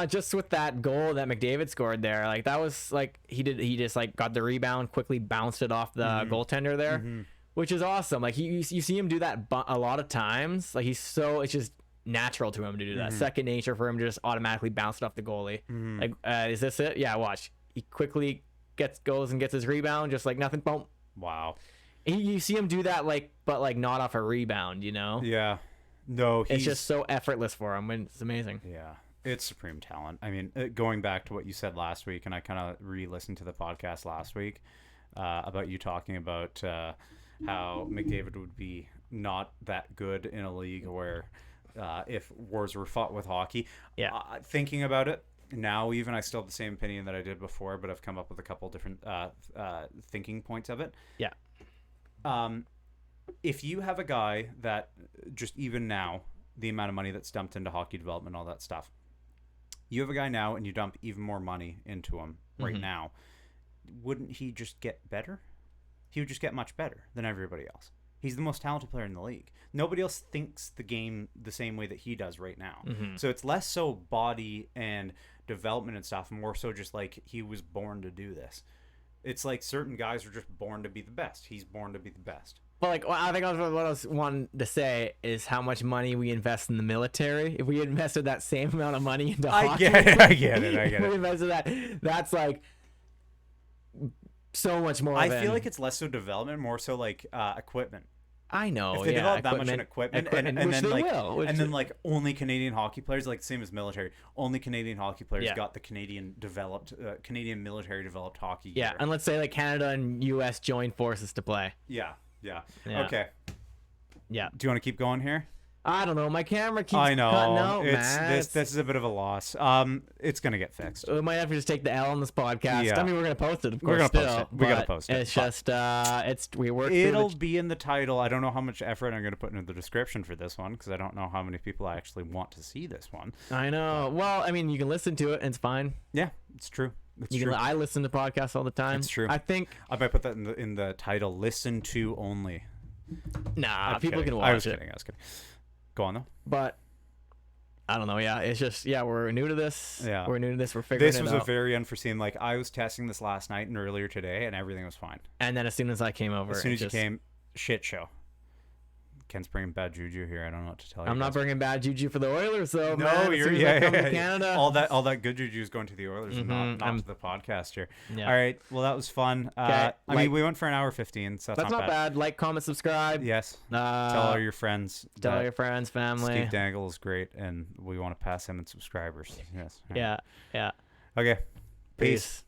Just with that goal that McDavid scored there, that was he just got the rebound, quickly bounced it off the goaltender there, which is awesome. You see him do that a lot of times. It's just natural to him to do that. Second nature for him to just automatically bounce it off the goalie. Is this it? Yeah, watch. He quickly goes and gets his rebound, just like nothing. Boom. Wow. You see him do that, but not off a rebound, Yeah. No, it's just so effortless for him. It's amazing. Yeah, it's supreme talent. I mean, going back to what you said last week, and I kind of re-listened to the podcast last week about you talking about how McDavid would be not that good in a league where if wars were fought with hockey. Yeah. Thinking about it, now even I still have the same opinion that I did before, but I've come up with a couple different thinking points of it. Yeah. If you have a guy that just even now, the amount of money that's dumped into hockey development, all that stuff, you have a guy now and you dump even more money into him right now, wouldn't he just get better? He would just get much better than everybody else. He's the most talented player in the league. Nobody else thinks the game the same way that he does right now. So it's less so body and development and stuff, more so just like he was born to do this. It's like certain guys are just born to be the best. He's born to be the best. But like, I think what I was wanting to say is how much money we invest in the military. If we invested that same amount of money into hockey, I get it. we invested that. That's like so much more. I feel like it's less so development, more so like equipment. I know. If they develop that much in equipment and which then they like will, and then like only Canadian hockey players, like same as military, only Canadian hockey players got the Canadian military developed hockey gear. Yeah, and let's say like Canada and US join forces to play. Yeah. Okay. Yeah. Do you want to keep going here? I don't know. My camera keeps I know. cutting out, This is a bit of a loss. It's gonna get fixed. We might have to just take the L on this podcast. Yeah. I mean, we're gonna post it, of course. We're gonna still, post it. We gotta post it. It's just we work. It'll be in the title. I don't know how much effort I'm gonna put into the description for this one because I don't know how many people actually want to see this one. I know. Well, I mean, you can listen to it and it's fine. Yeah, it's true. I listen to podcasts all the time. It's true. I think I might put that in the title. Listen to only. Nah, people can watch I was it. kidding. Go on though. But I don't know. Yeah, it's just we're new to this. Yeah, we're new to this. We're figuring it out. This was a very unforeseen. Like I was testing this last night and earlier today, and everything was fine. And then as soon as I came over, as soon as you came, shit show. Ken's bringing bad juju here. I don't know what to tell you. I'm not bringing bad juju for the Oilers, though. No, man. you're Canada. All that good juju is going to the Oilers and not to the podcast here. Yeah. All right. Well, that was fun. I mean, we went for an hour 15, so that's not bad. Like, comment, subscribe. Yes. Tell all your friends. Tell all your friends, family. Steve Dangle is great, and we want to pass him in subscribers. Yes. Yeah. Okay. Peace.